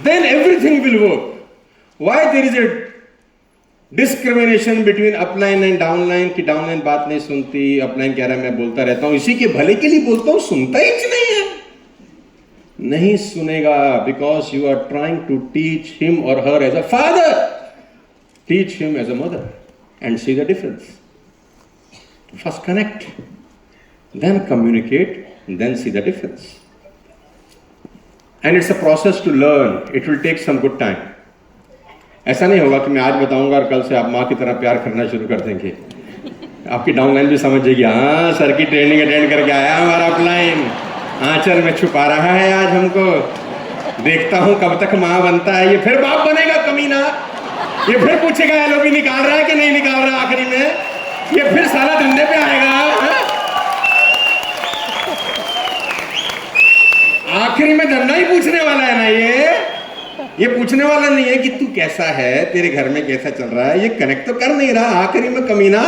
Then everything will work. Why there is a discrimination between upline and downline कि downline बात नहीं सुनती, upline कह रहा है मैं बोलता रहता हूं, इसी के भले के लिए बोलता हूं, सुनता ही नहीं है। नहीं सुनेगा, because you are trying to teach him or her as a father. Teach him as a mother and see the difference. First connect, then communicate, then see the difference. And it's a process to learn. It will take some good time. ऐसा नहीं होगा कि मैं आज बताऊंगा और कल से आप माँ की तरह प्यार करना शुरू कर देंगे। आपकी डाउनलाइन भी समझ जाएगी, हाँ सर की ट्रेनिंग अटेंड करके आया हमारा अपलाइन, आंचल में छुपा रहा है आज हमको, देखता हूं कब तक माँ बनता है, ये फिर बाप बनेगा कमीना, ये फिर पूछेगा एलओबी निकाल रहा है कि नहीं निकाल रहा, आखिरी में ये फिर साला धंधे पे आएगा। आखिरी में धंधा ही पूछने वाला है ना, ये पूछने वाला नहीं है कि तू कैसा है, तेरे घर में कैसा चल रहा है, ये कनेक्ट तो कर नहीं रहा, आखिरी में कमीना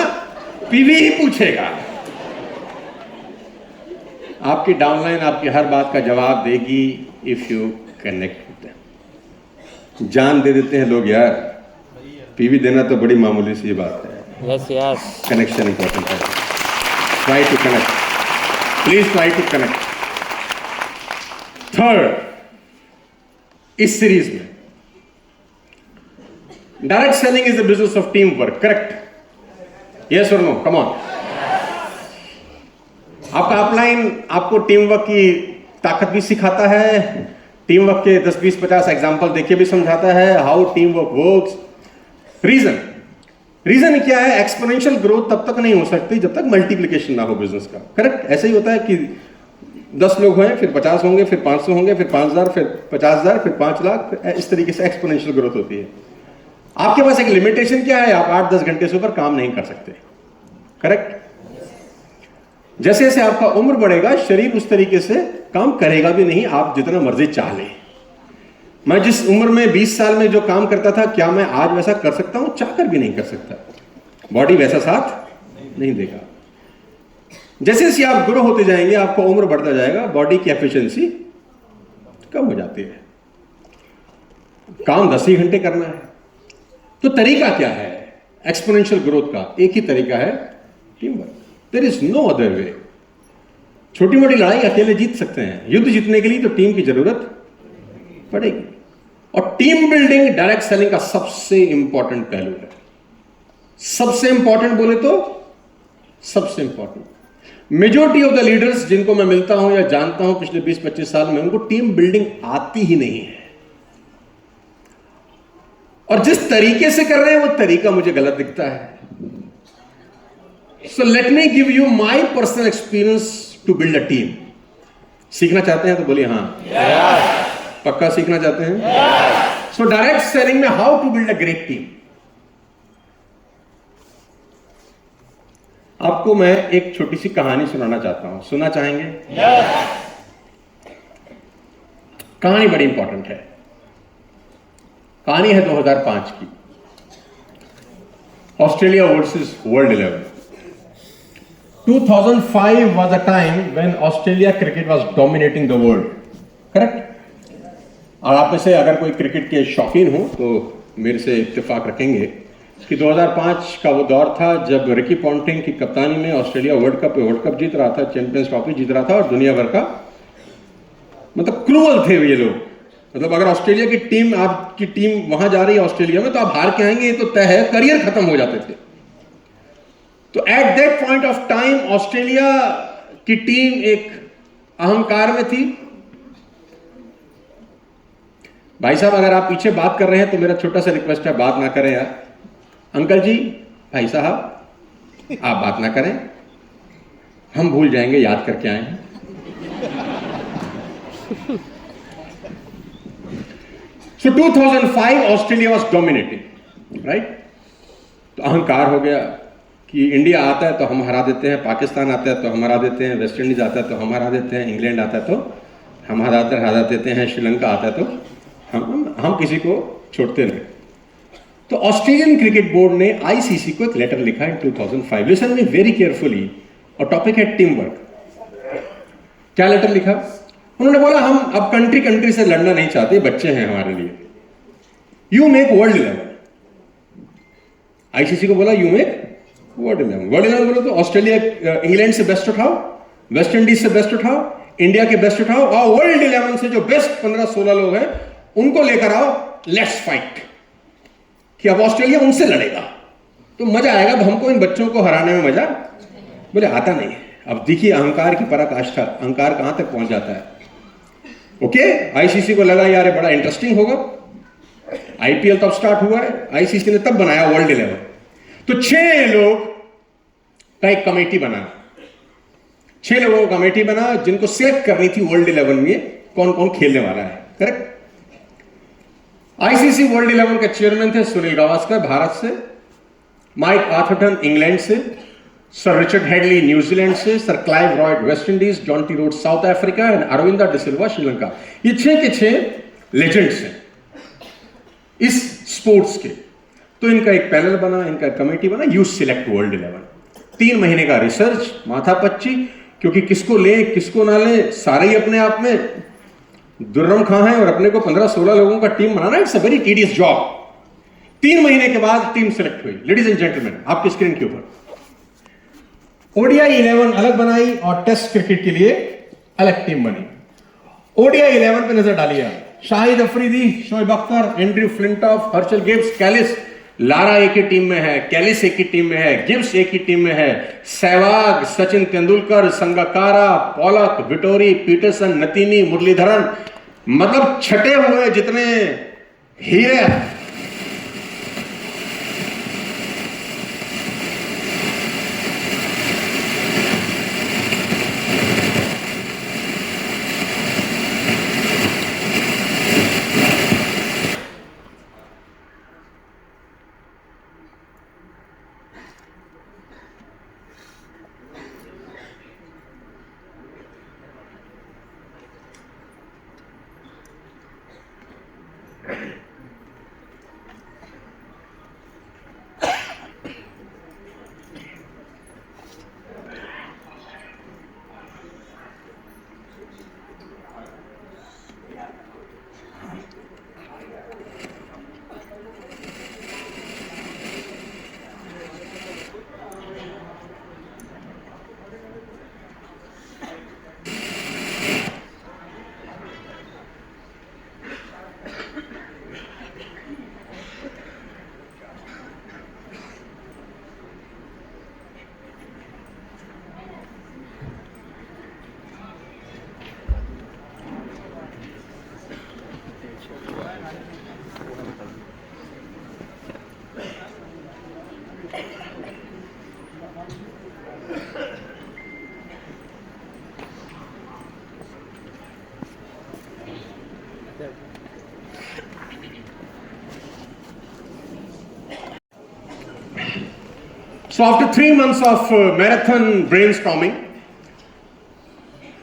पीवी ही पूछेगा। आपकी डाउनलाइन आपकी हर बात का जवाब देगी if you connect with them. जान दे देते हैं लोग यार, पीवी देना तो बड़ी मामूली सी बात है। यस यस, कनेक्शन इंपॉर्टेंट है। Try to connect, please try to connect. Third, इस सीरीज में direct selling is the business of team work, correct? Yes और नो, कम ऑन। आपका अपलाइन आपको टीम वर्क की ताकत भी सिखाता है, टीम वर्क के 10, 20, 50 एग्जांपल देके भी समझाता है how team work works. Reason क्या है? एक्सपोनेंशियल ग्रोथ तब तक नहीं हो सकती जब तक मल्टीप्लिकेशन ना हो बिजनेस का, करेक्ट? ऐसे ही होता है कि 10 लोग हैं, फिर 50 होंगे, फिर 500 होंगे, फिर 5000, फिर 50,000, फिर 5 लाख, इस तरीके से एक्सपोनेंशियल ग्रोथ होती है। आपके पास एक लिमिटेशन क्या है? आप 8-10 घंटे से ऊपर काम नहीं कर सकते, करेक्ट? जैसे जैसे आपका उम्र बढ़ेगा, शरीर उस तरीके से काम करेगा भी नहीं, आप जितना मर्जी चाह लें। मैं जिस उम्र में 20 साल में जो काम करता था, क्या मैं आज वैसा कर सकता हूं? चाहकर भी नहीं कर सकता, बॉडी वैसा साथ नहीं देगा। जैसे जैसे आप ग्रो होते जाएंगे, आपका उम्र बढ़ता जाएगा, बॉडी की एफिशिएंसी कम हो जाती है, काम 10 ही घंटे करना है। तो तरीका क्या है एक्सपोनेंशियल ग्रोथ का? एक ही तरीका है, team work. There is no other way. छोटी मोटी लड़ाई अकेले जीत सकते हैं, युद्ध जीतने के लिए तो टीम की जरूरत पड़ेगी। और टीम बिल्डिंग डायरेक्ट सेलिंग का सबसे इंपॉर्टेंट पहलू है। सबसे इंपॉर्टेंट बोले तो सबसे important. Majority of the leaders जिनको मैं मिलता हूं या जानता हूं पिछले 20-25 साल में, उनको टीम बिल्डिंग आती ही नहीं है, और जिस तरीके से कर रहे हैं वो तरीका मुझे गलत दिखता है। So let me give you my personal experience to build a team. सीखना चाहते हैं तो बोलिए हाँ। पक्का सीखना चाहते हैं? सो डायरेक्ट सेलिंग में how to build a great team. आपको मैं एक छोटी सी कहानी सुनाना चाहता हूं, सुनना चाहेंगे? कहानी बड़ी इंपॉर्टेंट है। कहानी है 2005 की, Australia versus world 11। 2005 was a time when Australia cricket was dominating the world, correct? और आप में से अगर कोई क्रिकेट के शौकीन हो तो मेरे से इत्तेफाक रखेंगे कि 2005 का वो दौर था जब रिकी पॉन्टिंग की कप्तानी में ऑस्ट्रेलिया वर्ल्ड कप जीत रहा था, चैंपियंस ट्रॉफी जीत रहा था, और दुनिया भर का मतलब क्रूअल थे ये लोग। मतलब अगर ऑस्ट्रेलिया की टीम, आपकी टीम वहां जा रही है ऑस्ट्रेलिया में, तो आप हार के आएंगे ये तो तय है, करियर खत्म हो जाते थे। तो eight that point of time Australia की टीम एक अहंकार में थी। भाई साहब अगर आप पीछे बात कर रहे हैं तो मेरा छोटा सा रिक्वेस्ट है, बात ना करें यार। अंकल जी, भाई साहब आप बात ना करें, हम भूल जाएंगे, याद करके आए हैं। So 2005 Australia was dominating, right. तो अहंकार हो गया कि इंडिया आता है तो हम हरा देते हैं, पाकिस्तान आता है तो हम हरा देते हैं, वेस्ट इंडीज आता है तो हम हरा देते हैं, इंग्लैंड आता है तो हम हरा देते हैं, श्रीलंका आता है तो हम किसी को छोड़ते नहीं। तो ऑस्ट्रेलियन क्रिकेट बोर्ड ने आईसीसी को एक लेटर लिखा इन 2005। लिसन मी वेरी केयरफुली, और टॉपिक है टीम वर्क। क्या लेटर लिखा? उन्होंने बोला हम अब कंट्री से लड़ना नहीं चाहते, बच्चे हैं हमारे लिए, यू मेक वर्ल्ड 11। आईसीसी को बोला यू मेक वर्ल्ड 11 बोलो तो ऑस्ट्रेलिया इंग्लैंड से बेस्ट उठाओ, वेस्ट इंडीज से बेस्ट उठाओ, इंडिया के बेस्ट उठाओ, और वर्ल्ड 11 से जो बेस्ट 15-16 लोग हैं उनको लेकर आओ, लेट्स फाइट। कि अब ऑस्ट्रेलिया उनसे लड़ेगा तो मजा आएगा, अब हमको इन बच्चों को हराने में मजा बोले आता नहीं है। अब देखिए अहंकार की पराकाष्ठा, अहंकार कहां तक पहुंच जाता है। ओके, आईसीसी को लगा यार बड़ा इंटरेस्टिंग होगा। आईपीएल तब स्टार्ट हुआ है, आईसीसी ने तब बनाया वर्ल्ड 11। तो 6 लोग का एक कमेटी बना, 6 लोगों का कमेटी बना जिनको सिलेक्ट करनी थी वर्ल्ड 11 में कौन कौन खेलने वाला है, करेक्ट। आईसीसी वर्ल्ड 11 के चेयरमैन थे सुनील गावस्कर भारत से, माइक आर्थरटन इंग्लैंड से, सर रिचर्ड हेडली न्यूजीलैंड से, sir Clive Lloyd West Indies, Jonty Rhodes South Africa and Aravinda de Silva Sri Lanka. ये 6 के 6 लेजेंड्स हैं इस स्पोर्ट्स के। तो इनका एक पैनल बना, इनका कमेटी बना, यू सिलेक्ट वर्ल्ड 11। 3 महीने का रिसर्च, माथापच्ची, क्योंकि किसको लें किसको ना लें, सारे ही अपने आप में दुर्रम खां है, और अपने को 15-16 लोगों का team banana, it's a very tedious job. 3 महीने के बाद टीम सिलेक्ट हुई। लेडीज एंड जेंटलमैन, आपकी स्क्रीन के ऊपर ओडीआई 11 अलग बनाई और टेस्ट क्रिकेट के लिए अलग टीम बनी। ओडीआई 11 पे नजर डालिए आप। Shahid Afridi, Shoaib Akhtar, Andrew Flintoff, Herschelle Gibbs, Kallis, Lara एक ही टीम में है, कैलिस एक ही टीम में है, गिब्स एक ही टीम में है, Sehwag, Sachin Tendulkar, Sangakkara, Pollock, Vettori, Pietersen, Ntini, Muralitharan, मतलब छटे हुए जितने हीरे। So after 3 months of marathon brainstorming,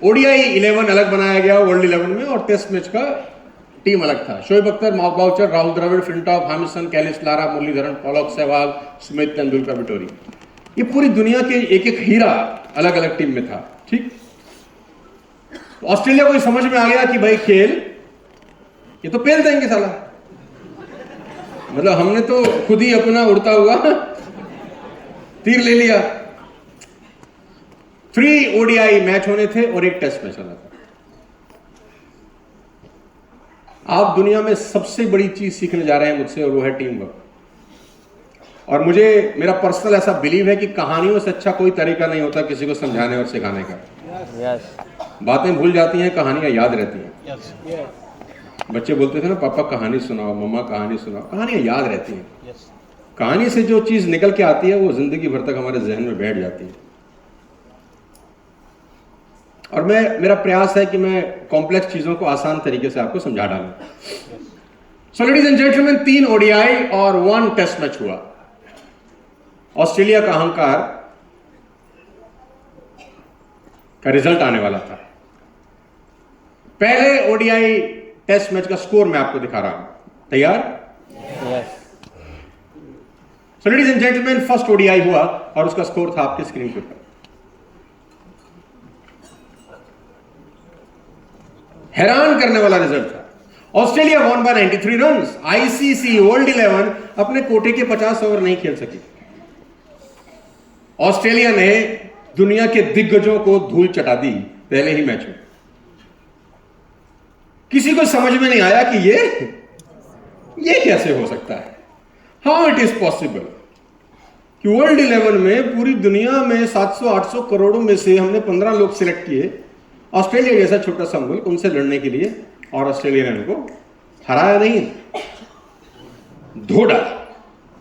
ODI 11 अलग बनाया गया वर्ल्ड 11 में, और टेस्ट मैच का टीम अलग था। Shoaib Akhtar, Mark Boucher, Rahul Dravid, Flintoff, Harmison, Kallis, Lara, Muralitharan, Pollock, Sehwag, Smith, Tendulkar, Vettori. ये पूरी दुनिया के एक एक हीरा अलग अलग टीम में था, ठीक। ऑस्ट्रेलिया को समझ में आ गया कि भाई खेल ये तो पेल देंगे साला, मतलब हमने तो खुद ही अपना उड़ता हुआ तीर ले लिया। 3 ओडीआई मैच होने थे और 1 टेस्ट मैच होना था। आप दुनिया में सबसे बड़ी चीज सीखने जा रहे हैं मुझसे, और वो है टीम वर्क। और मुझे, मेरा पर्सनल ऐसा बिलीव है कि कहानियों से अच्छा कोई तरीका नहीं होता किसी को समझाने और सिखाने का। बातें भूल जाती हैं, कहानियां याद रहती हैं। बच्चे बोलते थे ना, पापा कहानी सुनाओ, मम्मा कहानी सुनाओ। कहानियां याद रहती हैं। कहानी से जो चीज निकल के आती है वो जिंदगी भर तक हमारे जहन में बैठ जाती है। और मेरा प्रयास है कि मैं कॉम्प्लेक्स चीजों को आसान तरीके से आपको समझा डालूं। सो लेडीज एंड जेंटलमैन, 3 ओडीआई और 1 टेस्ट मैच हुआ। ऑस्ट्रेलिया का अहंकार का रिजल्ट आने वाला था। पहले ओडीआई टेस्ट मैच का स्कोर मैं आपको दिखा रहा हूं। तैयार? सो ladies and gentleman, first ODI हुआ और उसका स्कोर था आपके स्क्रीन के ऊपर। हैरान करने वाला रिजल्ट था। Australia won bye 93 runs. ICC world 11 अपने कोटे के 50 ओवर नहीं खेल सकी। ऑस्ट्रेलिया ने दुनिया के दिग्गजों को धूल चटा दी पहले ही मैच में। किसी को समझ में नहीं आया कि ये कैसे हो सकता है। हाउ इट इज पॉसिबल कि वर्ल्ड 11 में पूरी दुनिया में 700-800 करोड़ों में से हमने 15 लोग सिलेक्ट किए, ऑस्ट्रेलिया जैसा छोटा सा मुल्क, उनसे लड़ने के लिए, और ऑस्ट्रेलिया ने उनको हराया नहीं, धो डाला।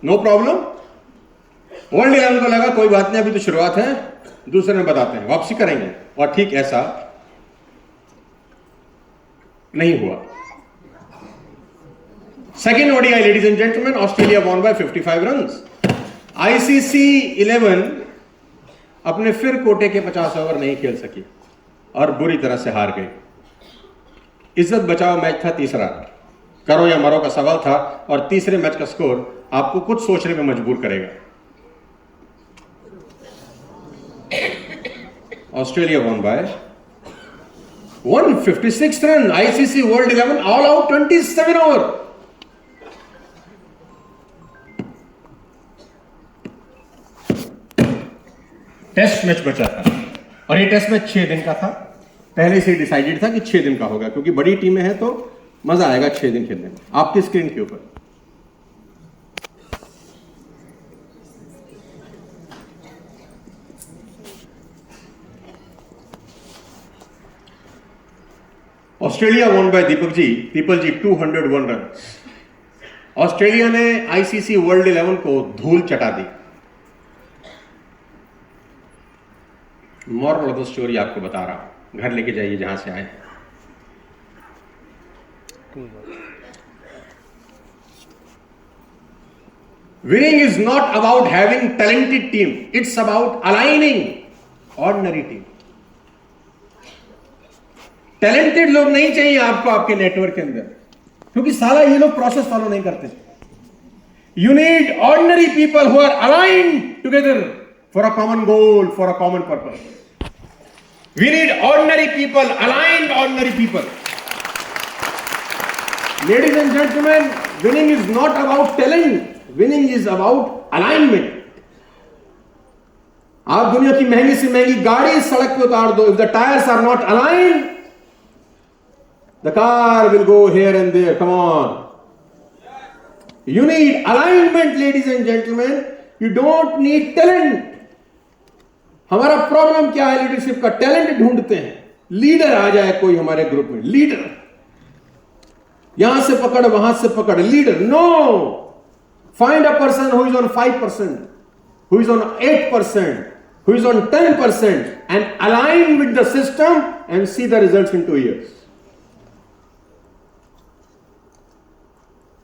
No problem. वर्ल्ड 11 को लगा कोई बात नहीं, अभी तो शुरुआत है, दूसरे में बताते हैं, वापसी करेंगे। और ठीक ऐसा नहीं हुआ। Second ODI, ladies and gentleman, Australia won bye 55 runs. ICC 11 अपने फिर कोटे के 50 ओवर नहीं खेल सकी और बुरी तरह से हार गई। इज्जत बचाओ मैच था तीसरा, करो या मरो का सवाल था, और तीसरे मैच का स्कोर आपको कुछ सोचने में मजबूर करेगा। Australia won by 156 run. ICC world 11 all out 27 over. Test match बचा था और ये टेस्ट मैच 6 दिन का था। पहले से डिसाइडेड था कि 6 दिन का होगा, क्योंकि बड़ी टीमें हैं तो मजा आएगा 6 दिन खेलने में। आपकी स्क्रीन के ऊपर ऑस्ट्रेलिया वॉन बाय पीपल जी 201 रन। ऑस्ट्रेलिया ने आईसीसी वर्ल्ड 11 को धूल चटा दी। मॉरल ऑफ द स्टोरी आपको बता रहा हूं, घर लेके जाइए जहां से आए। Winning is not about having talented team, it's about aligning ordinary team. Talented लोग नहीं चाहिए आपको आपके नेटवर्क के अंदर, क्योंकि सारा ये लोग प्रोसेस फॉलो नहीं करते। You need ordinary people who are aligned together for a common goal, for a common purpose. We need ordinary people, aligned ordinary people. Ladies and gentlemen, winning is not about talent. Winning is about alignment. आप दुनिया की महंगी से महंगी गाड़ी सड़क पे उतार दो, if the tires are not aligned, the car will go here and there. Come on. You need alignment, ladies and gentlemen. You don't need talent. हमारा प्रॉब्लम क्या है लीडरशिप का? टैलेंट ढूंढते हैं, लीडर आ जाए कोई हमारे ग्रुप में, लीडर यहां से पकड़ वहां से पकड़, leader no. Find a person who is on 5%, who is on 8%, who is on 10%, and align with the system and see the results in 2 years.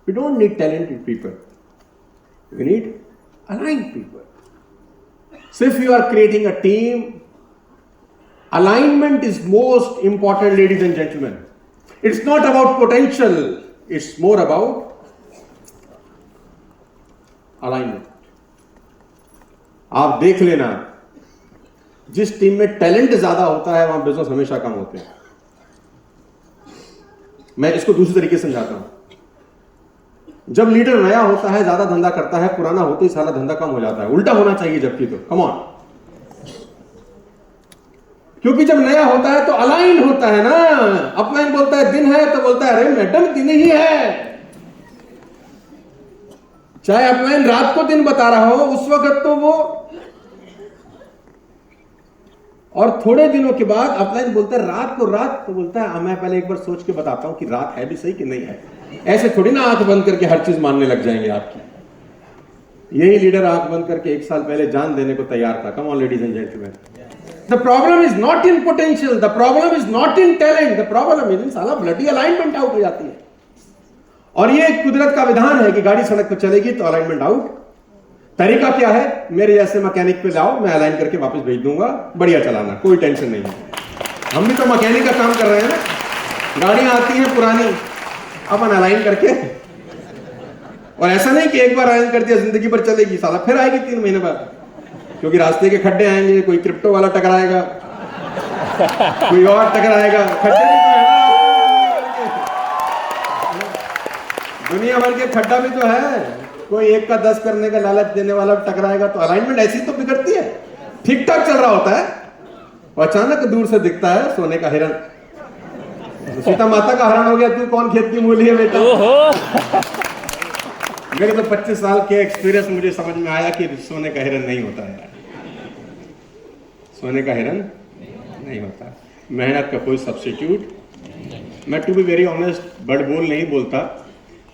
We don't need talented people, we need aligned people. So if you are creating a team, alignment is most important, ladies and gentlemen. It's not about potential, it's more about alignment. आप देख लेना, जिस team में talent ज्यादा होता है वहां business हमेशा कम होते हैं। मैं इसको दूसरे तरीके से समझाता हूं। जब लीडर नया होता है, ज्यादा धंधा करता है, पुराना होते ही सारा धंधा कम हो जाता है। उल्टा होना चाहिए जबकि, तो कम ऑन। क्योंकि जब नया होता है तो अलाइन होता है ना। अपलाइन बोलता है दिन है तो बोलता है अरे मैडम दिन ही है। चाहे अपलाइन रात को दिन बता रहा हो उस वक्त तो वो, और थोड़े दिनों के बाद अपलाइन बोलता है रात को रात, तो बोलता है मैं पहले एक बार सोच के बताता हूं कि रात है भी सही कि नहीं है। ऐसे थोड़ी ना आंख बंद करके हर चीज मानने लग जाएंगे आपकी। यही लीडर आंख बंद करके 1 साल पहले जान देने को तैयार था। Come on ladies and gentleman, the problem is not in potential, the problem is not in talent, the problem is in साला ब्लडी अलाइनमेंट आउट हो जाती है। और ये कुदरत का विधान है कि गाड़ी सड़क पर चलेगी तो अलाइनमेंट आउट। तरीका क्या है? मेरे जैसे मैकेनिक पे लाओ, मैं अलाइन करके वापस भेज दूंगा, बढ़िया चलाना, कोई टेंशन नहीं है। हम भी तो मैकेनिक का काम कर रहे हैं ना। गाड़ियां आती हैं पुरानी, अपन अलाइन करके, और ऐसा नहीं कि एक बार अलाइन कर दिया जिंदगी भर चलेगी, साला फिर आएगी 3 महीने बाद, क्योंकि रास्ते के खड्डे आएंगे, कोई क्रिप्टो वाला टकराएगा, कोई और टकराएगा। खड्डे भी तो है ना, दुनिया भर के खड्डा भी तो है। कोई 1 का 10 करने का लालच देने वाला टकराएगा, तो अलाइनमेंट ऐसी तो बिगड़ती है। ठीक ठाक चल रहा होता है और अचानक दूर से दिखता है सोने का हिरण। सीता माता का हरण हो गया, तू कौन खेत की मूली है बेटा। मेरे तो 25 साल के एक्सपीरियंस मुझे समझ में आया कि सोने का हिरण नहीं होता है। सोने का हिरण नहीं होता। मेहनत का कोई सब्स्टिट्यूट। मैं टू बी वेरी ऑनेस्ट बड़ बोल नहीं बोलता।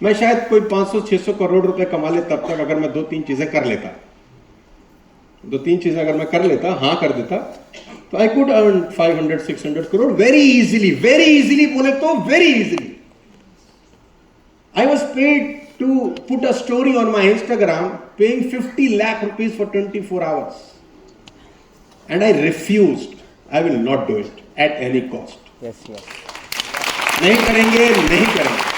मैं शायद कोई 500-600 करोड़ रुपए कमा ले तब तक, अगर मैं 2-3 चीजें कर लेता, 2-3 चीजें अगर मैं कर लेता, हाँ कर देता, तो I could earn 500-600 crore very easily बोले तो very easily. I was paid to put a story on my Instagram paying 50 lakh rupees for 24 hours and I refused. I will not do it at any cost. नहीं करेंगे, नहीं करेंगे।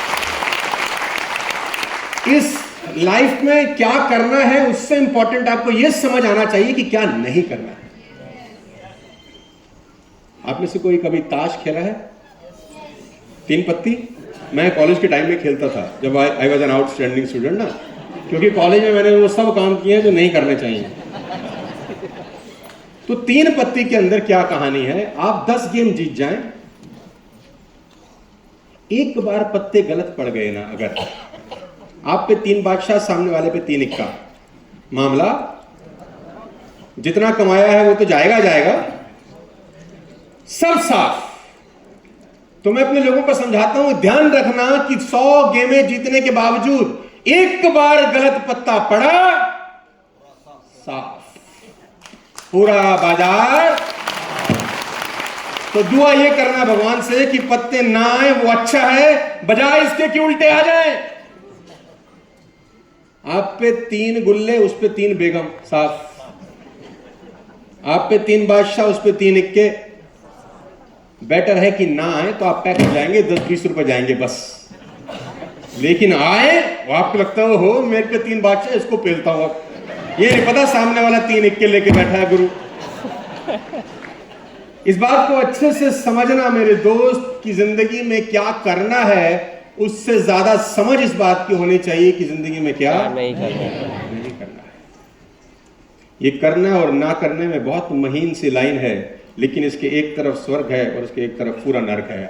इस life में क्या करना है उससे इंपॉर्टेंट आपको यह समझ आना चाहिए कि क्या नहीं करना है। आप में से कोई कभी ताश खेला है? 3 पत्ती? मैं कॉलेज के टाइम में खेलता था, जब I was an outstanding student ना, क्योंकि कॉलेज में मैंने वो सब काम किए हैं जो नहीं करने चाहिए। तो 3 पत्ती के अंदर क्या कहानी है? आप 10 गेम जीत जाएं, एक बार पत्ते गलत पड़ गए ना, अगर आप पे 3 बादशाह, सामने वाले पे 3 इक्का, मामला जितना कमाया है वो तो जाएगा, सब साफ। तो मैं अपने लोगों को समझाता हूं, ध्यान रखना कि 100 गेमें जीतने के बावजूद एक बार गलत पत्ता पड़ा, साफ पूरा बाजार। तो दुआ ये करना भगवान से कि पत्ते ना आए, वो अच्छा है, बजाय इसके कि उल्टे आ जाए। आप पे 3 गुल्ले, उस पे 3 बेगम, साफ। आप पे 3 बादशाह, उस पे 3 इक्के। बेटर है कि ना आए तो आप पैक हो जाएंगे, 10-20 रुपए जाएंगे बस। लेकिन आए वो आपको लगता है हो मेरे पे 3 बादशाह, इसको पेलता हूं। अब ये नहीं पता सामने वाला 3 इक्के लेके बैठा है गुरु। इस बात को अच्छे से समझना मेरे दोस्त की जिंदगी में क्या करना है, उससे ज्यादा समझ इस बात की होनी चाहिए कि जिंदगी में क्या नहीं करना है। ये करना और ना करने में बहुत महीन सी लाइन है, लेकिन इसके एक तरफ स्वर्ग है और इसके एक तरफ पूरा नरक है।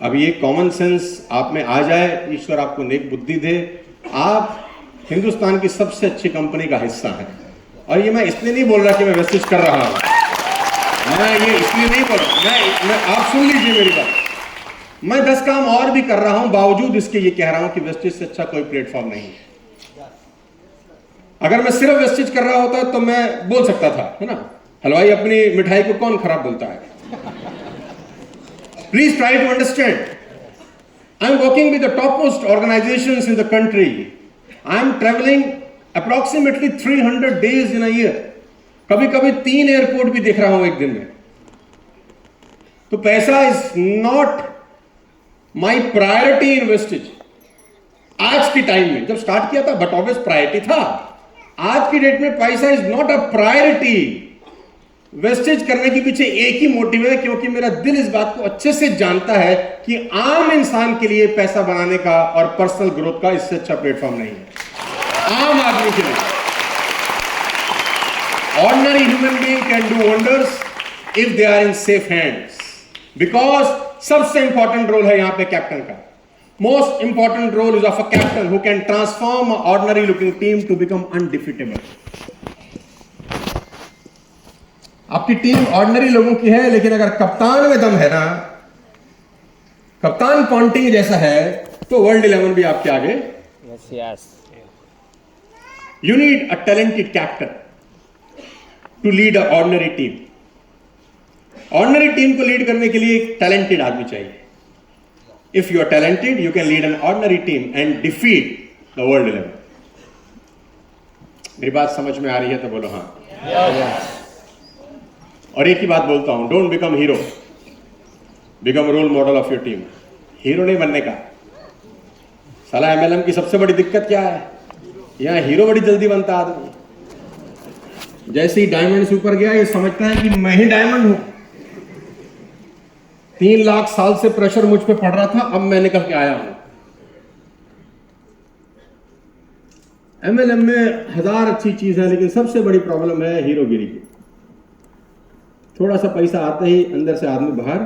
अब ये कॉमन सेंस आप में आ जाए, ईश्वर आपको नेक बुद्धि दे, आप हिंदुस्तान की सबसे अच्छी कंपनी का हिस्सा है। और ये मैं इसलिए नहीं बोल रहा कि मैं वेस्टेज कर रहा हूं, मैं ये इसलिए नहीं बोल रहा, मैं आप सुन लीजिए मेरी बात। मैं 10 काम और भी कर रहा हूं, बावजूद इसके ये कह रहा हूं कि वेस्टेज से अच्छा कोई प्लेटफॉर्म नहीं है। अगर मैं सिर्फ वेस्टेज कर रहा होता तो मैं बोल सकता था, है ना, हलवाई अपनी मिठाई को कौन खराब बोलता है। Please try to understand, I am working with the top most organisations in the country. I am travelling approximately 300 days in a year. कभी कभी 3 एयरपोर्ट भी देख रहा हूं एक दिन में। तो पैसा is not my priority in wastage. आज की टाइम में, जब स्टार्ट किया था बट ऑब्वियस प्रायोरिटी था, आज की डेट में पैसा is not a priority. Wastage करने के पीछे एक ही मोटिव है, क्योंकि मेरा दिल इस बात को अच्छे से जानता है कि आम इंसान के लिए पैसा बनाने का और पर्सनल ग्रोथ का इससे अच्छा प्लेटफॉर्म नहीं है आम आदमी के लिए। Ordinary human being can do wonders if they are in safe hands, because सबसे इंपॉर्टेंट रोल है यहां पे कैप्टन का। Most important role is of a captain who can transform ordinary looking team to become undefeatable. आपकी team ordinary लोगों की है, लेकिन अगर कप्तान में दम है ना, कप्तान पॉन्टिंग जैसा है, तो वर्ल्ड 11 भी आपके आगे। Yes yes. You need a talented captain to lead a ordinary team. Ordinary team को लीड करने के लिए एक टैलेंटेड आदमी चाहिए। If you are talented you can lead an ordinary team and defeat the world 11। मेरी बात समझ में आ रही है तो बोलो हाँ। यस। और एक ही बात बोलता हूं, don't become hero, become role model of your team. Hero नहीं बनने का। साला एमएलएम की सबसे बड़ी दिक्कत क्या है, यहां हीरो बड़ी जल्दी बनता आदमी। जैसे ही डायमंड से ऊपर गया ये समझता है कि मैं ही डायमंड हूं। 3 लाख साल से प्रेशर मुझ पे पड़ रहा था, अब मैं निकल के आया हूं। एमएलएम में 1000 अच्छी चीज है, लेकिन सबसे बड़ी प्रॉब्लम है हीरोगिरी की। थोड़ा सा पैसा आते ही अंदर से आदमी बाहर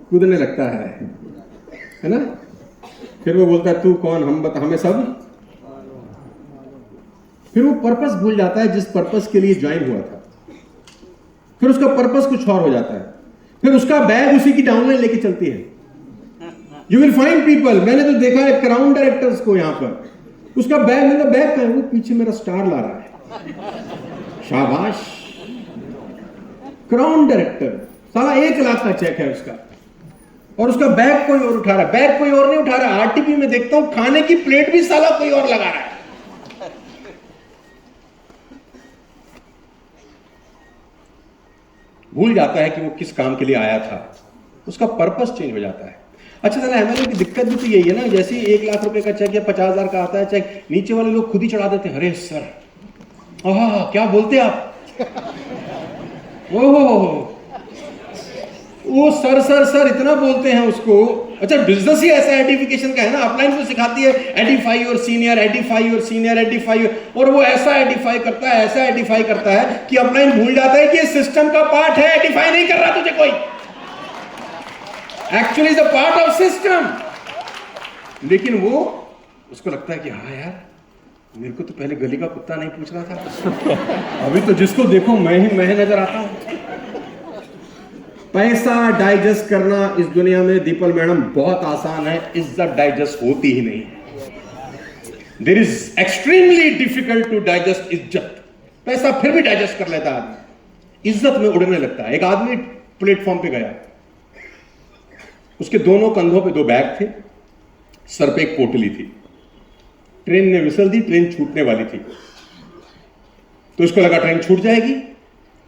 कूदने लगता है ना। फिर वो बोलता है तू कौन, हम बता, हमें सब। फिर वो पर्पस भूल जाता है जिस पर्पस के लिए ज्वाइन हुआ था। फिर उसका पर्पस कुछ और हो जाता है। फिर उसका बैग उसी की डाउनलाइन लेके चलती है। यू विल फाइंड पीपल, मैंने तो देखा है क्राउन डायरेक्टर्स को यहां पर, उसका बैग, मेरा बैग का है, वो पीछे मेरा स्टार ला रहा है। शाबाश। क्राउन डायरेक्टर, साला 1 लाख का चेक है उसका, और उसका बैग कोई और उठा रहा है। बैग कोई और नहीं उठा रहा। आरटीपी में देखता हूं खाने की प्लेट भी साला कोई और लगा रहा है। भूल जाता है कि वो किस काम के लिए आया था, उसका पर्पस चेंज हो जाता है। अच्छा साला एमएलए की दिक्कत भी तो यही है ना, जैसे 1 लाख रुपए का चेक या 50,000 का आता है चेक, नीचे वाले लोग खुद ही चढ़ा देते हैं। अरे सर, क्या बोलते आप, ओह वो सर सर सर इतना बोलते हैं उसको। अच्छा बिजनेस ही ऐसा एडिफिकेशन का है ना, अपलाइन को सिखाती है Edify your senior, Edify your senior, Edify, और वो ऐसा एडिफाई करता है, ऐसा एडिफाई करता है कि अपलाइन भूल जाता है कि ये सिस्टम का पार्ट है, एडिफाई नहीं कर रहा तुझे कोई, actually is a part of system. लेकिन वो उसको लगता है कि हाँ यार, मेरे को तो पहले गली का कुत्ता नहीं पूछ रहा था, अभी तो जिसको देखो मैं ही नजर आता हूं। पैसा डाइजेस्ट करना इस दुनिया में दीपल मैडम बहुत आसान है, इज्जत डाइजेस्ट होती ही नहीं है। There is extremely difficult to digest इज्जत। पैसा फिर भी डाइजेस्ट कर लेता है, इज्जत में उड़ने लगता है। एक आदमी प्लेटफॉर्म पे गया, उसके दोनों कंधों पे 2 बैग थे, सर पे एक पोटली थी। ट्रेन ने विसल दी, ट्रेन छूटने वाली थी, तो इसको लगा ट्रेन छूट जाएगी,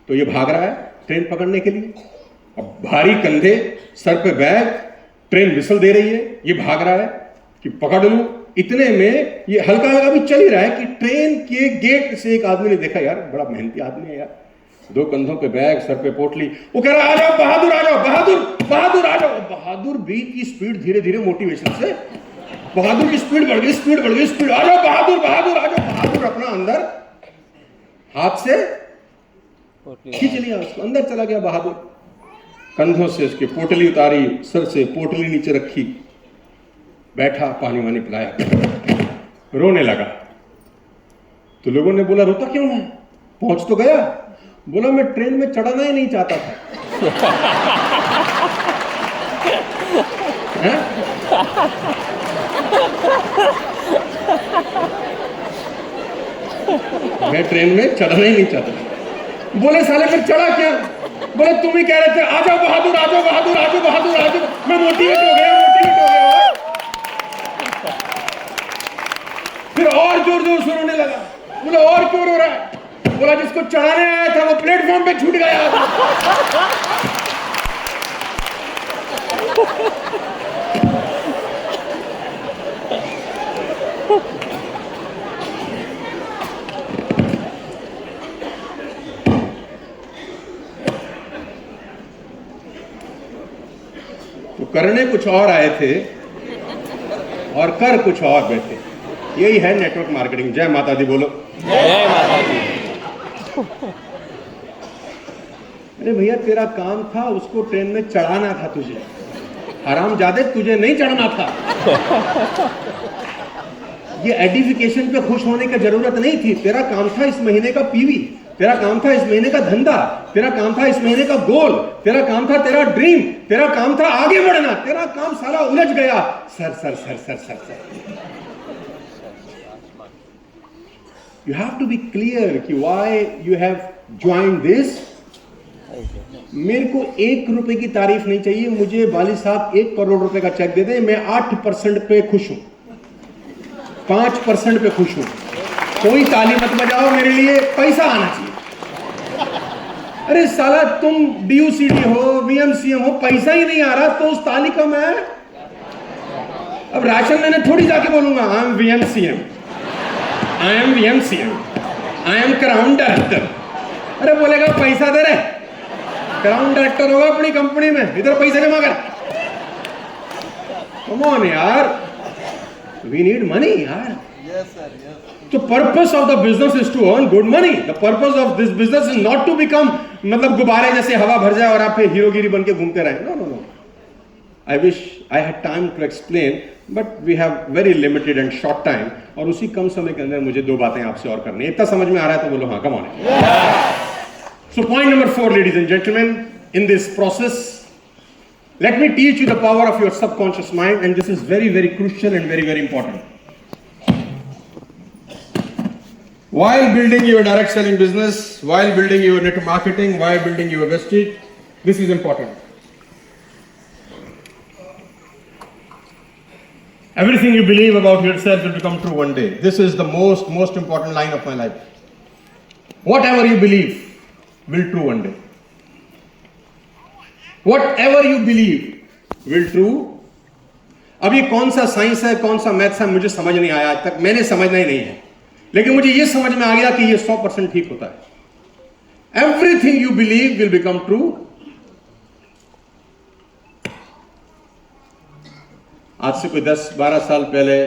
तो ये भाग रहा है ट्रेन पकड़ने के लिए। अब भारी कंधे, सर पे बैग, ट्रेन विसल दे रही है, ये भाग रहा है कि पकड़ लूं। इतने में ये हल्का हल्का भी चल ही रहा है कि ट्रेन के गेट से एक आदमी ने देखा, यार बड़ा मेहनती आदमी है यार, 2 कंधों पे बैग, सर पे पोटली। वो कह रहा आ जाओ बहादुर, आ जाओ बहादुर, बहादुर आ जाओ। बहादुर भी की स्पीड धीरे धीरे मोटिवेशन से, बहादुर की स्पीड बढ़ गई, स्पीड बढ़ गई, स्पीड, आ जाओ बहादुर, बहादुर आ जाओ। बहादुर अपना अंदर हाथ से खींच लिया, उसको अंदर चला गया बहादुर। कंधों से उसकी पोटली उतारी, सर से पोटली नीचे रखी, बैठा, पानी वानी पिलाया, रोने लगा। तो लोगों ने बोला रोता क्यों है, पहुंच तो गया। बोला मैं ट्रेन में चढ़ना ही नहीं चाहता था। मैं ट्रेन में चढ़ना ही नहीं चाहता। बोले साले फिर चढ़ा क्या? बोले तुम ही कह रहे थे आ जाओ बहादुर, आ जाओ बहादुर, आ जाओ बहादुर, आ जाओ। मैं मोटिवेट हो गया, मोटिवेट हो गया। फिर और जोर जोर से रोने लगा। बोला और क्यों रो रहा है? बोला जिसको चढ़ाने आया था वो प्लेटफॉर्म पे छूट गया। करने कुछ और आए थे और कर कुछ और बैठे। यही है नेटवर्क मार्केटिंग। जय माता दी बोलो। जय माता दी। अरे भैया तेरा काम था उसको ट्रेन में चढ़ाना था तुझे, हरामजादे तुझे नहीं चढ़ना था। ये एडिफिकेशन पे खुश होने की जरूरत नहीं थी। तेरा काम था इस महीने का पीवी, तेरा काम था इस महीने का धंधा, तेरा काम था इस महीने का गोल, तेरा काम था तेरा ड्रीम, तेरा काम था आगे बढ़ना। तेरा काम सारा उलझ गया। Sir sir sir sir sir sir. You have to be clear कि why you have join this. मेरे को 1 रुपए की तारीफ नहीं चाहिए, मुझे वाली साहब 1 करोड़ रुपए का चेक दे दें, मैं 8% पे खुश हूं, 5% पे खुश हूं। कोई ताली मत बजाओ, मेरे लिए पैसा आना चाहिए। अरे साला तुम DUCD हो, VMCM हो, पैसा ही नहीं आ रहा तो उस ताली का मैं अब राशन मैंने थोड़ी जाके बोलूंगा I am VMCM, I am VMCM, I am crown director. अरे बोलेगा पैसा दे रहे, क्राउन डायरेक्टर होगा अपनी कंपनी में, इधर पैसे जमा कर। कम ऑन यार, वी नीड मनी यार। तो purpose of the business is to earn good money. The purpose of this business is not to become मतलब गुब्बारे जैसे हवा भर जाए और आप फिर हीरोगिरी बन के घूमते रहे। No no no. I wish I had time to explain, but we have very limited and short time, और उसी कम समय के अंदर मुझे 2 बातें आपसे और करनी है। इतना समझ में आ रहा है तो बोलो हाँ, come on. So point number 4, ladies and gentlemen, in this process, let me teach you the power of your subconscious mind, and this is very, very crucial and very, very important. While building your direct selling business, while building your network marketing, while building your vestige, this is important. Everything you believe about yourself will become true one day. This is the most important line of my life. Whatever you believe will true one day. Whatever you believe will true. अब ये कौन सा science है, कौन सा maths है, मुझे समझ नहीं आया आज तक, मैंने समझना ही नहीं है, लेकिन मुझे ये समझ में आ गया कि ये 100% ठीक होता है। Everything you believe will become true. आज से कोई 10-12 साल पहले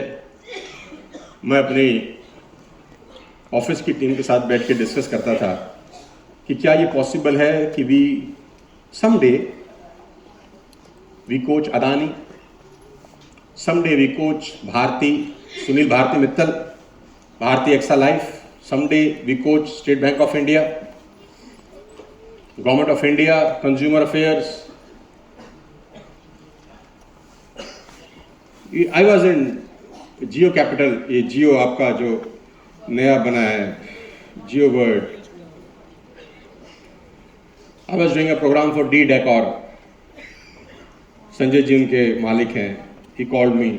मैं अपनी ऑफिस की टीम के साथ बैठ के डिस्कस करता था कि क्या ये पॉसिबल है कि we someday we coach Adani, someday we coach Bharti, Sunil Bharti Mittal, Bharti AXA life, someday we coach state bank of India, government of India, consumer affairs. I was in Jio capital, ये जियो आपका जो नया बना है, Jio world. I was doing a program for D-Decor. Sanjay ji उनके मालिक हैं। He called me.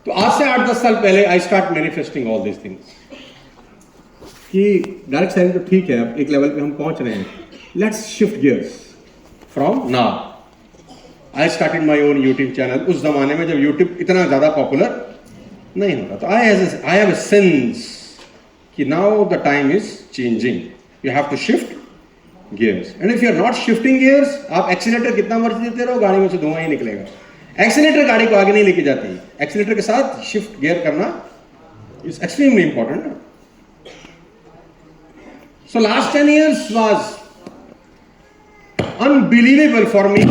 तो आज से 8-10 साल पहले I start manifesting all these things. कि डायरेक्ट सेलिंग तो ठीक है, अब एक लेवल पे हम पहुंच रहे हैं। Let's shift gears from now. I started my own YouTube channel. उस जमाने में जब YouTube इतना ज्यादा पॉपुलर नहीं होता, तो I have a sense कि now the time is changing. You have to shift gears. And if you are not shifting gears, आप एक्सीलेटर कितना मर्जी देते रहो, गाड़ी में से धुआं ही निकलेगा। एक्सीलेटर गाड़ी को आगे नहीं लेके जाती, एक्सीलेटर के साथ शिफ्ट गियर करना is extremely important. So last 10 years was unbelievable for me,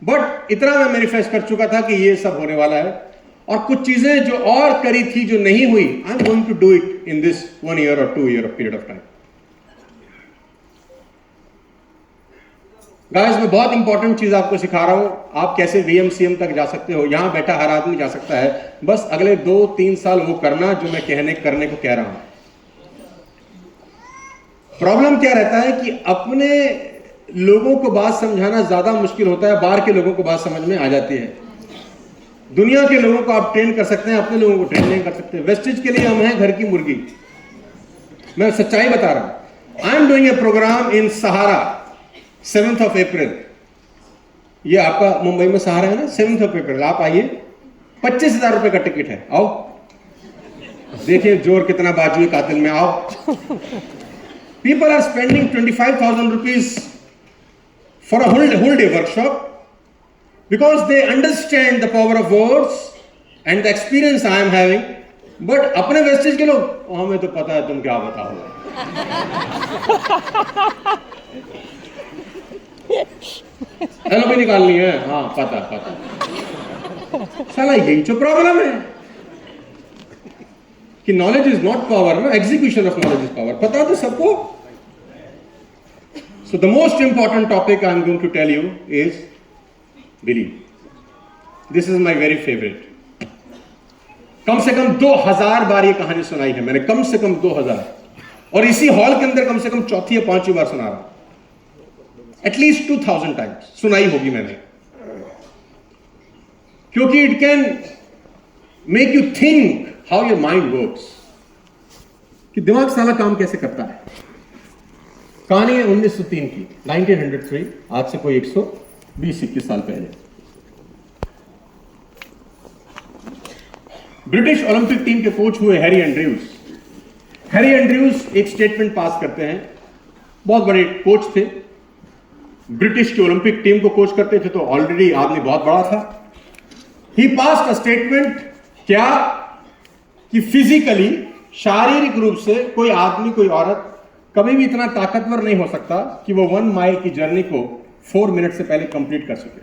but इतना मैं मैनिफेस्ट कर चुका था कि ये सब होने वाला है, और कुछ चीजें जो और करी थी जो नहीं हुई, I am going to do it in this 1 year or 2 year period of time. Guys, मैं बहुत इंपॉर्टेंट चीज आपको सिखा रहा हूं, आप कैसे VMCM तक जा सकते हो। यहां बैठा हर आदमी जा सकता है, बस अगले 2-3 साल वो करना जो मैं करने को कह रहा हूं। प्रॉब्लम क्या रहता है कि अपने लोगों को बात समझाना ज्यादा मुश्किल होता है, बाहर के लोगों को बात समझ में आ जाती है। दुनिया के लोगों को आप ट्रेन कर सकते हैं, अपने लोगों को ट्रेन नहीं कर सकते। वेस्टेज के लिए हम हैं घर की मुर्गी, मैं सच्चाई बता रहा हूं। I am doing a program in Sahara 7th of April। ये आपका मुंबई में सहारा है ना, 7th of April। आप आइए, 25,000 रुपए का टिकट है, आओ देखिए जोर कितना बाजुए कातिल में, आओ। people are spending 25,000 rupees for a whole day workshop because they understand the power of words and the experience I am having. But अपने वेस्टेज के लोग हमें तो पता है तुम क्या बताओ. हेलो भी निकालनी है, हाँ पता. साला यही जो प्रॉब्लम है कि नॉलेज इज नॉट पावर ना, execution of knowledge is power. पता तो सबको. So the most important topic I am going to tell you is believe. This is my very favourite. कम से कम 2000 बार ये कहानी सुनाई है मैंने, कम से कम 2000, और इसी हॉल के अंदर कम से कम चौथी या पांचवी बार सुना रहा. एटलीस्ट 2000 टाइम्स सुनाई होगी मैंने, क्योंकि it can make you think how your mind works, कि दिमाग साला काम कैसे करता है. कहानी है 1903 की, 1903, आज से कोई 120-21 साल पहले. ब्रिटिश ओलंपिक टीम के कोच हुए हैरी एंड्रयूज. हैरी एंड्रयूज एक स्टेटमेंट पास करते हैं. बहुत बड़े कोच थे, ब्रिटिश की ओलंपिक टीम को कोच करते थे, तो ऑलरेडी आदमी बहुत बड़ा था. ही पास्ड अ स्टेटमेंट, क्या कि फिजिकली, शारीरिक रूप से कोई आदमी, कोई औरत कभी भी इतना ताकतवर नहीं हो सकता कि वो 1 माइल की जर्नी को 4 मिनट से पहले कंप्लीट कर सके.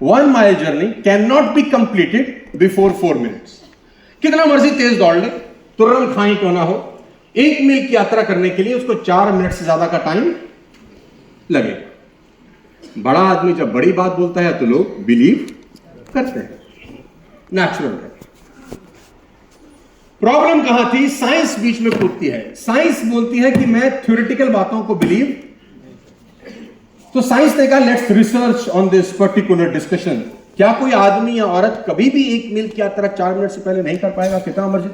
1 mile journey can not be completed before 4 minutes. कितना मर्जी तेज दौड़ ले, तुरंत खाई क्यों ना हो, 1 मील की यात्रा करने के लिए उसको 4 मिनट से ज्यादा का टाइम लगेगा. बड़ा आदमी जब बड़ी बात बोलता है तो लोग बिलीव करते हैं, नेचुरल है. प्रॉब्लम कहां थी? साइंस बीच में कूदती है. साइंस बोलती है कि मैं थ्योरेटिकल बातों को बिलीव, तो साइंस ने कहा let's research on this particular discussion. क्या कोई आदमी या औरत कभी भी 1 मील की यात्रा 4 मिनट से पहले नहीं कर पाएगा, कितना मर्जी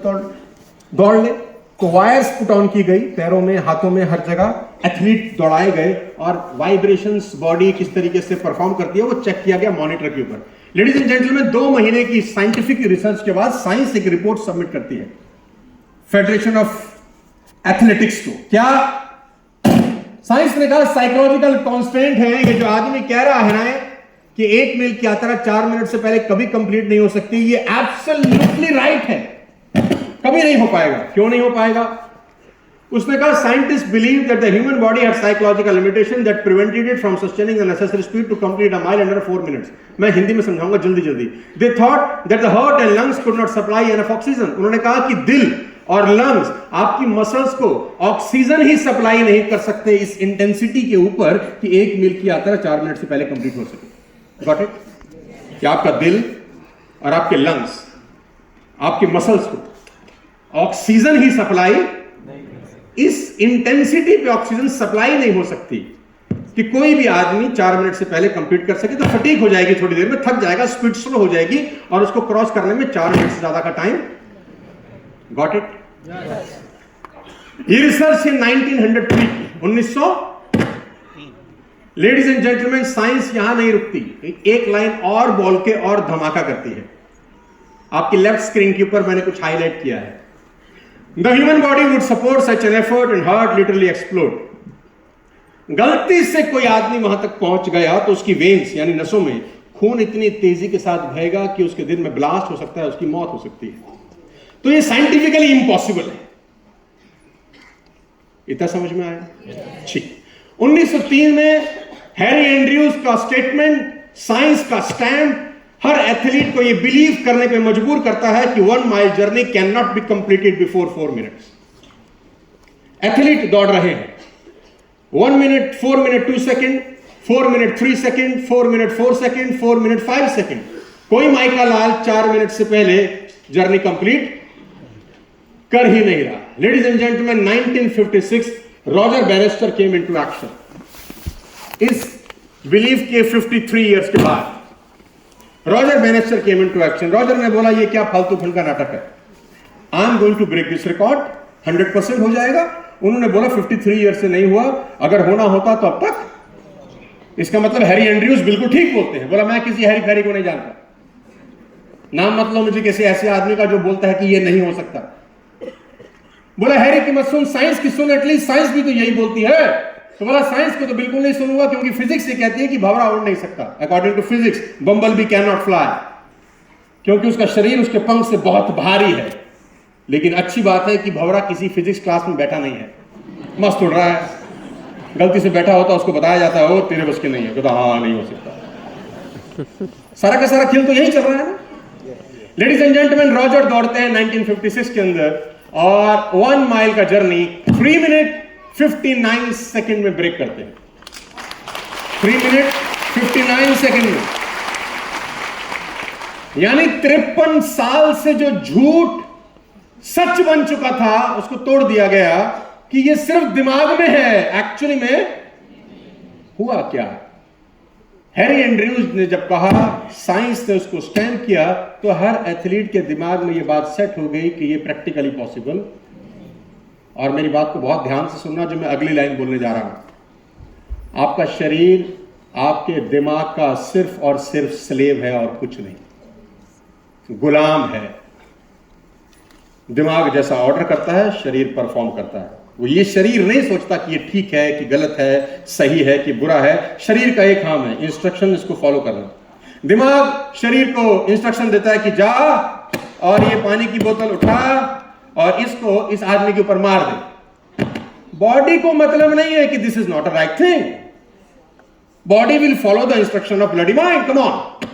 दौड़ ले? तो वायर्स पुट ऑन की गई, पैरों में, हाथों में, हर जगह. एथलीट दौड़ाए गए और वाइब्रेशंस बॉडी किस तरीके से परफॉर्म करती है वो चेक किया गया मॉनिटर के ऊपर. लेडीज एंड जेंटलमैन, 2 महीने की साइंटिफिक रिसर्च के बाद साइंस एक रिपोर्ट सबमिट करती है फेडरेशन ऑफ एथलेटिक्स को. क्या साइंस ने कहा? साइकोलॉजिकल कांस्टेंट है ये जो आदमी कह रहा है ना कि 1 मील की यात्रा 4 मिनट से पहले कभी कंप्लीट नहीं हो सकती, ये एब्सोल्युटली राइट है. कभी नहीं हो पाएगा. क्यों नहीं हो पाएगा? उसने कहा scientist believe that the human body has psychological limitation that prevented it from sustaining the necessary speed to complete a mile under 4 minutes. मैं हिंदी में समझाऊंगा जल्दी. They thought that the heart and lungs could not supply enough oxygen. उन्होंने कहा कि दिल और lungs, आपकी मसल्स को ऑक्सीजन ही सप्लाई नहीं कर सकते इस इंटेंसिटी के ऊपर कि 1 मील की यात्रा 4 मिनट से पहले कंप्लीट हो सके. Got it? कि आपका दिल और आपके लंग्स, आपके मसल्स को ऑक्सीजन ही सप्लाई, इस इंटेंसिटी पे ऑक्सीजन सप्लाई नहीं हो सकती कि कोई भी आदमी 4 मिनट से पहले कंप्लीट कर सके. तो फटीग हो जाएगी, थोड़ी देर में थक जाएगा, स्पीड स्लो हो जाएगी और उसको क्रॉस करने में 4 मिनट से ज्यादा का टाइम. Got it? ये research in 1903, 1900. Ladies and gentleman, science यहां नहीं रुकती, एक लाइन और बोल के और धमाका करती है. आपकी लेफ्ट स्क्रीन के ऊपर मैंने कुछ हाईलाइट किया है. The human body would support such an effort and heart literally explode. गलती से कोई आदमी वहां तक पहुंच गया तो उसकी वेन्स यानी नसों में खून इतनी तेजी के साथ बहेगा कि उसके दिल में ब्लास्ट हो सकता है, उसकी मौत हो सकती है. तो ये साइंटिफिकली इम्पॉसिबल है. इतना समझ में आया? ठीक. 1903 में हैरी एंड्रयूज का स्टेटमेंट, साइंस का स्टैंप, हर एथलीट को यह बिलीव करने पे मजबूर करता है कि 1 mile journey can not be completed before 4 minutes. Athlete दौड़ रहे हैं 1 minute 4 minute 2 second, 4 minute 3 second, 4 minute 4 second, 4 minute 5 second. कोई माइका लाल 4 मिनट से पहले जर्नी कंप्लीट कर ही नहीं रहा. Ladies and gentleman, 1956 Roger banister came into action. इस बिलीव के 53 इयर्स के बाद Roger banister came into action. Roger ने बोला ये क्या फालतू फंड का नाटक है, I am going to break this record, 100% हो जाएगा. उन्होंने बोला 53 ईयर से नहीं हुआ, अगर होना होता तो अब तक. इसका मतलब हैरी एंड्रयूज बिल्कुल ठीक बोलते हैं. बोला मैं किसी हैरी फैरी को नहीं जानता, नाम मतलब मुझे किसी ऐसे आदमी का जो बोलता है कि ये नहीं हो सकता. बोला हैरी की मत सुन, साइंस की सुन, एटलीस्ट साइंस भी तो यही बोलती है। तो बोला साइंस को तो बिल्कुल नहीं सुनूंगा, क्योंकि फिजिक्स ये कहती है कि भंवरा उड़ नहीं सकता। According to physics bumble bee can not fly, क्योंकि उसका शरीर उसके पंख से बहुत भारी है। लेकिन अच्छी बात है कि भंवरा किसी फिजिक्स क्लास में बैठा नहीं है, मस्त उड़ रहा है। गलती से बैठा होता उसको बताया जाता है ओ तेरे बस के नहीं है, कहता हाँ नहीं हो सकता। सारा का सारा खेल तो यही चल रहा है ना। लेडीज एंड जेंटलमैन, रॉजर दौड़ते हैं 1956 के अंदर और 1 माइल का जर्नी 3 मिनट 59 सेकंड में ब्रेक करते हैं। 3 मिनट 59 सेकंड में, यानी 53 साल से जो झूठ सच बन चुका था उसको तोड़ दिया गया कि ये सिर्फ दिमाग में है। एक्चुअली में हुआ क्या? हैरी एंड्रयूज ने जब कहा, साइंस ने उसको स्टैंड किया, तो हर एथलीट के दिमाग में ये बात सेट हो गई कि ये प्रैक्टिकली पॉसिबल। और मेरी बात को बहुत ध्यान से सुनना जो मैं अगली लाइन बोलने जा रहा हूं। आपका शरीर आपके दिमाग का सिर्फ और सिर्फ स्लेव है और कुछ नहीं, गुलाम है। दिमाग जैसा ऑर्डर करता है शरीर परफॉर्म करता है। वो ये शरीर नहीं सोचता कि ये ठीक है कि गलत है, सही है कि बुरा है। शरीर का एक काम है, इंस्ट्रक्शन इसको फॉलो करना। दिमाग शरीर को इंस्ट्रक्शन देता है कि जा और ये पानी की बोतल उठा और इसको इस आदमी के ऊपर मार दे। बॉडी को मतलब नहीं है कि this is not a right thing. Body will follow the instruction of bloody mind. Come on,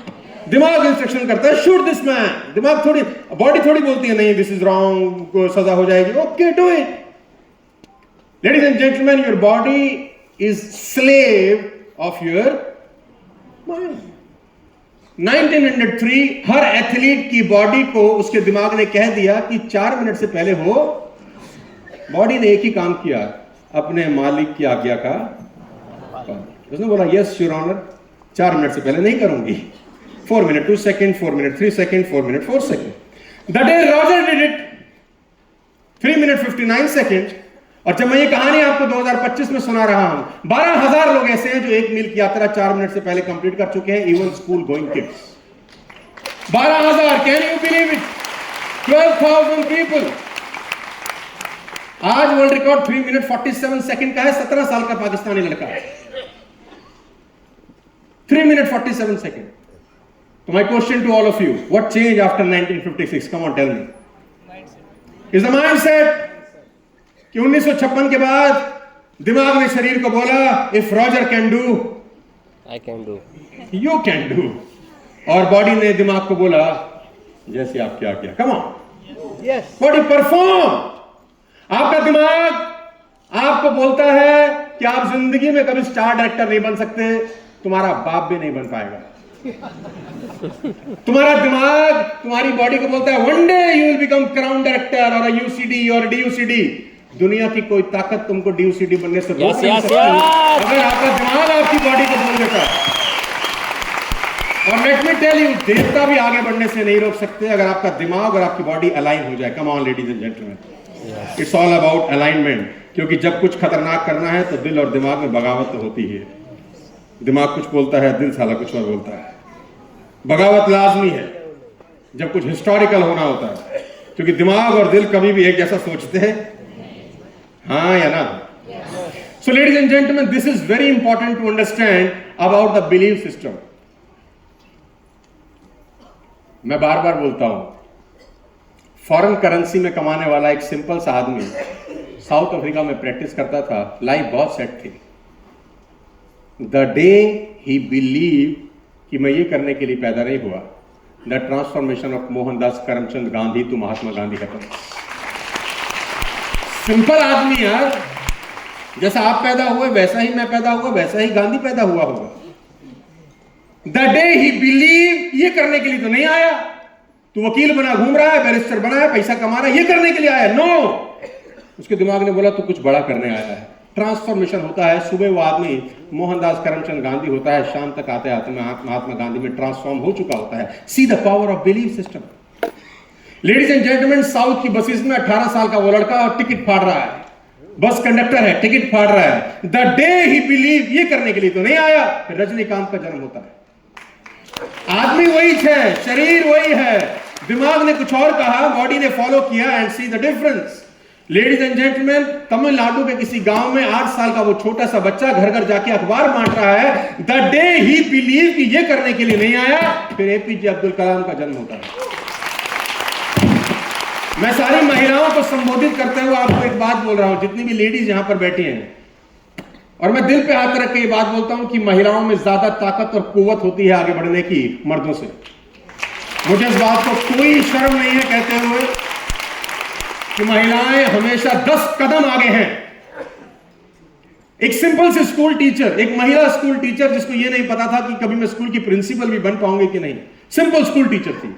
दिमाग इंस्ट्रक्शन करता है शूट दिस मैन। दिमाग थोड़ी, बॉडी थोड़ी बोलती है नहीं दिस इज रॉन्ग, सजा हो जाएगी, okay do it. Ladies and gentleman, your body is slave of your mind. 1903 her athlete की बॉडी को उसके दिमाग ने कह दिया कि 4 मिनट से पहले हो। बॉडी ने एक ही काम किया, अपने मालिक की आज्ञा का। उसने बोला यस योर ऑनर, 4 मिनट से पहले नहीं करूंगी। 4 minute 2 second, 4 minute 3 second, 4 minute 4 second. The day Roger did it 3 minute 59 second. और जब मैं ये कहानी आपको 2025 में सुना रहा हूं, 12,000 लोग ऐसे हैं जो 1 मील की यात्रा 4 मिनट से पहले कंप्लीट कर चुके हैं, even school going kids. 12,000, can you believe it? 12,000 people. आज वर्ल्ड रिकॉर्ड 3 मिनट 47 सेकंड का है, 17 साल का पाकिस्तानी लड़का है। 3 minute 47 second. So my question to all of you, what changed after 1956? Come on, tell me. Is the mindset कि 1956 के बाद दिमाग ने शरीर को बोला, if Roger can do, I can do. You can do. और बॉडी ने दिमाग को बोला, जैसे आप क्या किया, come on. Yes. Body perform. आपका दिमाग आपको बोलता है कि आप जिंदगी में कभी स्टार डायरेक्टर नहीं बन सकते, तुम्हारा बाप भी नहीं बन पाएगा। तुम्हारा दिमाग तुम्हारी बॉडी को बोलता है one day you will become crown director और यूसीडी और डीयूसीडी। दुनिया की कोई ताकत तुमको डीयूसीडी बनने से रोक नहीं सकती अगर आपका दिमाग आपकी बॉडी को बोल देता है। और लेट मी टेल यू, देवता भी आगे बढ़ने से नहीं रोक सकते अगर आपका दिमाग और आपकी बॉडी अलाइन हो जाए। Come on ladies and gentleman, it's all about alignment. क्योंकि जब कुछ खतरनाक करना है तो दिल और दिमाग में बगावत तो होती है। दिमाग कुछ बोलता है, दिल साला कुछ और बोलता है। बगावत लाजमी है जब कुछ हिस्टोरिकल होना होता है, क्योंकि दिमाग और दिल कभी भी एक जैसा सोचते हैं, हाँ या ना। So ladies and gentleman, this is very important to understand about the belief system. मैं बार बार बोलता हूं, फॉरेन करेंसी में कमाने वाला एक सिंपल सा आदमी साउथ अफ्रीका में प्रैक्टिस करता था, लाइफ बहुत सेट थी। द डे ही बिलीव कि मैं ये करने के लिए पैदा नहीं हुआ, the transformation of Mohandas Karamchand Gandhi to Mahatma Gandhi है। सिंपल आदमी यार, जैसा आप पैदा हुए वैसा ही मैं पैदा हुआ, वैसा ही गांधी पैदा हुआ होगा। द डे ही बिलीव, ये करने के लिए तो नहीं आया, तू वकील बना घूम रहा है, बैरिस्टर बना है, पैसा कमा रहा है, ये करने के लिए आया। नो, उसके दिमाग ने बोला तू कुछ बड़ा करने आया है। ट्रांसफॉर्मेशन होता है, सुबह वो आदमी मोहनदास करमचंद गांधी होता है, शाम तक आते आते महात्मा गांधी में ट्रांसफॉर्म हो चुका होता है। See the power of belief system. Ladies and gentleman, south की बसेस में 18 साल का वो लड़का और टिकट फाड़ रहा है, बस कंडक्टर है, टिकट फाड़ रहा है। द डे ही बिलीव, ये करने के लिए तो नहीं आया। फिर रजनीकांत का जन्म होता है। आदमी वही है, शरीर वही है, दिमाग ने कुछ और कहा, बॉडी ने फॉलो किया। And see the difference. Ladies and gentleman, Tamil Nadu के किसी गांव में 8 साल का वो छोटा सा बच्चा घर घर जाके अखबार बांट रहा है, द डे ही बिलीव कि ये करने के लिए नहीं आया, फिर एपीजे अब्दुल कलाम का जन्म होता है। मैं सारी महिलाओं को संबोधित करते हुए आपको एक बात बोल रहा हूं, जितनी भी लेडीज यहां पर बैठी हैं, और मैं दिल पे हाथ रख के ये बात बोलता हूं कि महिलाओं में ज्यादा ताकत और कुव्वत होती है आगे बढ़ने की मर्दों से। मुझे इस बात को कोई शर्म नहीं है कहते हुए कि महिलाएं हमेशा 10 कदम आगे हैं। एक सिंपल से स्कूल टीचर, एक महिला स्कूल टीचर जिसको यह नहीं पता था कि कभी मैं स्कूल की प्रिंसिपल भी बन पाऊंगी कि नहीं, सिंपल स्कूल टीचर थी,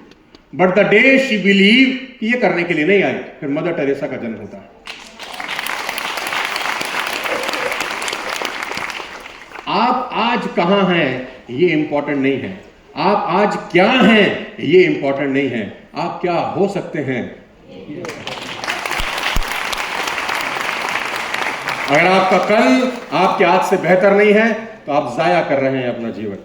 but the day she believe कि ये करने के लिए नहीं आई, फिर मदर टेरेसा का जन्म होता है। आप आज कहां हैं ये इंपॉर्टेंट नहीं है, आप आज क्या हैं ये इंपॉर्टेंट नहीं है, आप क्या हो सकते हैं। अगर आपका कल आपके आज से बेहतर नहीं है तो आप जाया कर रहे हैं अपना जीवन।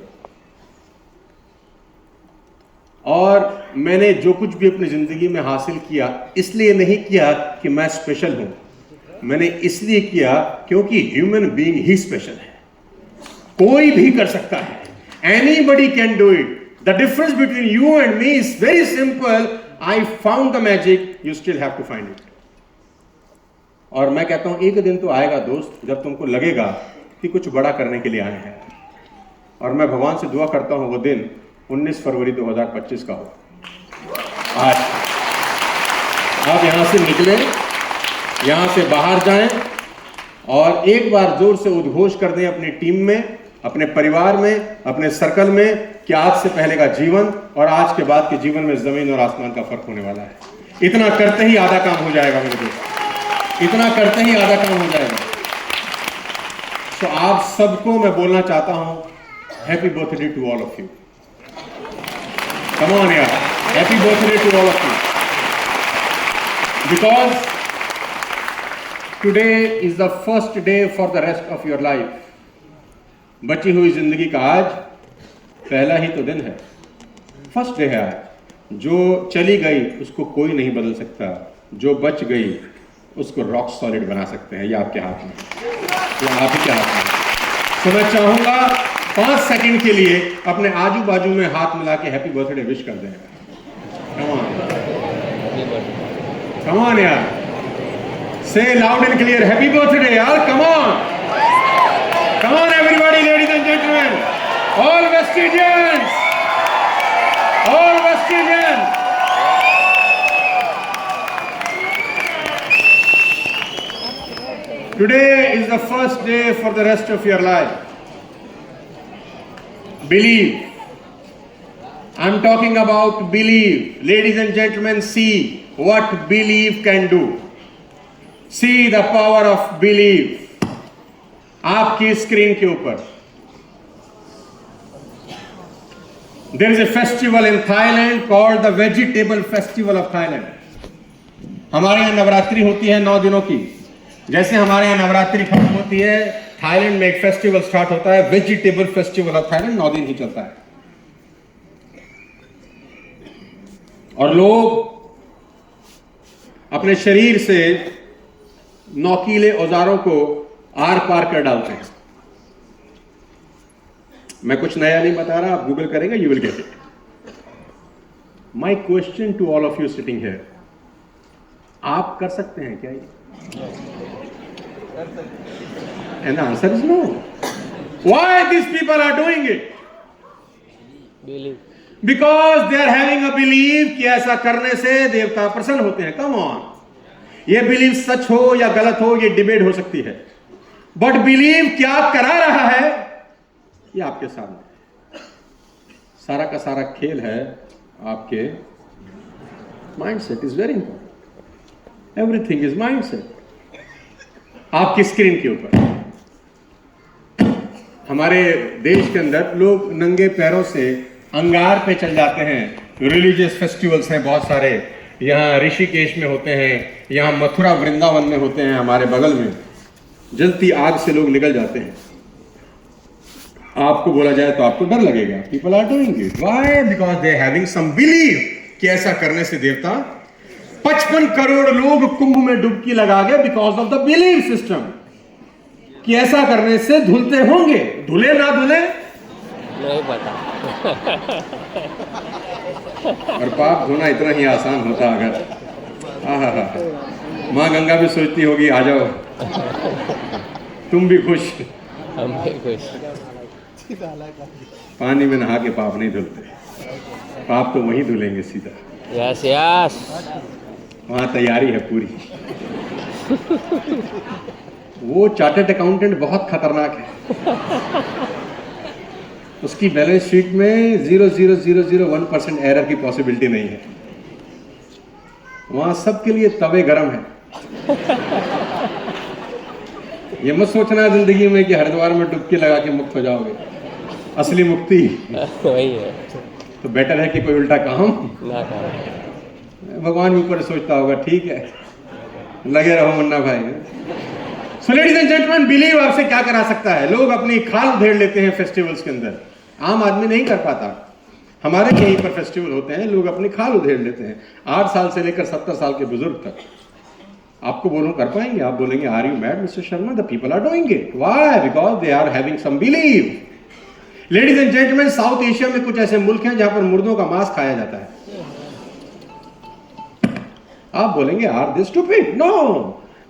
और मैंने जो कुछ भी अपनी जिंदगी में हासिल किया, इसलिए नहीं किया कि मैं स्पेशल हूं, मैंने इसलिए किया क्योंकि ह्यूमन बीइंग ही स्पेशल है। कोई भी कर सकता है, anybody can do it. The difference between you and me is very simple, I found the magic, you still have to find it. और मैं कहता हूं एक दिन तो आएगा दोस्त जब तुमको लगेगा कि कुछ बड़ा करने के लिए आए हैं, और मैं भगवान से दुआ करता हूं वो दिन 19 फरवरी 2025 का हो। आज आप यहां से निकले, यहां से बाहर जाएं और एक बार जोर से उद्घोष कर दें अपनी टीम में, अपने परिवार में, अपने सर्कल में कि आज से पहले का जीवन और आज के बाद के जीवन में जमीन और आसमान का फर्क होने वाला है। इतना करते ही आधा काम हो जाएगा मेरे दोस्त, इतना करते ही आधा काम हो जाएगा। तो आप सबको मैं बोलना चाहता हूं, happy birthday to all of you. Come on यार, happy birthday to all of you, because today is the first day for the rest of your life. बची हुई जिंदगी का आज पहला ही तो दिन है, फर्स्ट डे है आज। जो चली गई उसको कोई नहीं बदल सकता, जो बच गई उसको रॉक सॉलिड बना सकते हैं। ये आपके हाथ में, ये आप ही के हाथ में। तो मैं चाहूंगा 5 सेकंड के लिए अपने आजू बाजू में हाथ मिला के हैप्पी बर्थडे विश कर दें। कम ऑन यार, say loud and clear happy birthday यार, come on, come on everybody, ladies and gentleman, all West Indians, all West Indians. Today is the first day for the rest of your life. Believe. I'm talking about believe. Ladies and gentlemen, see what believe can do. See the power of believe. आपकी screen के ऊपर there is a festival in Thailand called the Vegetable Festival of Thailand. हमारे यहाँ नवरात्रि होती है 9 दिनों की। जैसे हमारे यहाँ नवरात्रि खत्म होती है, थाईलैंड में एक फेस्टिवल स्टार्ट होता है, वेजिटेबल फेस्टिवल ऑफ थाईलैंड, 9 दिन ही चलता है। और लोग अपने शरीर से नौकीले औजारों को आर पार कर डालते हैं। मैं कुछ नया नहीं बता रहा, आप गूगल करेंगे, you will get it. My question to all of you sitting here, आप कर सकते हैं क्या ये? And the answer is no. Why these people are doing it? Believe. Because they are having a belief कि ऐसा करने से देवता प्रसन्न होते हैं। Come on, ये बिलीव सच हो या गलत हो ये डिबेट हो सकती है, बट बिलीव क्या करा रहा है ये आपके सामने। सारा का सारा खेल है आपके mindset is very important. Everything is mindset. आपकी स्क्रीन के ऊपर हमारे देश के अंदर लोग नंगे पैरों से अंगार पे चल जाते हैं। रिलीजियस फेस्टिवल्स हैं बहुत सारे, यहाँ ऋषिकेश में होते हैं, यहाँ मथुरा वृंदावन में होते हैं, हमारे बगल में जलती आग से लोग निकल जाते हैं। आपको बोला जाए तो आपको डर लगेगा। People are doing it, why? Because they having some believe कि ऐसा करने से देवता 55 करोड़ लोग कुंभ में डुबकी लगा गए because of the belief system कि ऐसा करने से धुलते होंगे। धुले ना धुले नहीं पता। और पाप धोना इतना ही आसान होता अगर माँ गंगा भी सोचती होगी आ जाओ तुम भी खुश। हम भी खुश। पानी में नहा के पाप नहीं धुलते, पाप तो वहीं धुलेंगे सीधा। Yes yes. वहां तैयारी है पूरी। वो चार्टर्ड अकाउंटेंट बहुत खतरनाक है। उसकी बैलेंस शीट में 0.0001% एरर की पॉसिबिलिटी नहीं है। वहां सबके लिए तवे गरम है। ये मत सोचना जिंदगी में कि हरिद्वार में डुबकी लगा के मुक्त हो जाओगे। असली मुक्ति वही है। तो बेटर है कि कोई उल्टा काम ना करो। भगवान ऊपर सोचता होगा ठीक है लगे रहो मुन्ना भाई। सो लेडीज एंड जेंटलमैन, बिलीव आपसे क्या करा सकता है? लोग अपनी खाल उधेड़ लेते हैं फेस्टिवल्स के अंदर, आम आदमी नहीं कर पाता। हमारे यहीं पर फेस्टिवल होते हैं, लोग अपनी खाल उधेड़ लेते हैं। 8 साल से लेकर 70 साल के बुजुर्ग तक। आपको बोलूं कर पाएंगे? आप बोलेंगे are you mad mister Sharma? The people are doing it. Why? Because they are having some believe. Ladies and gentleman, South Asia में कुछ ऐसे मुल्क हैं जहां पर मुर्दों का मांस खाया जाता है। आप बोलेंगे are they stupid? No,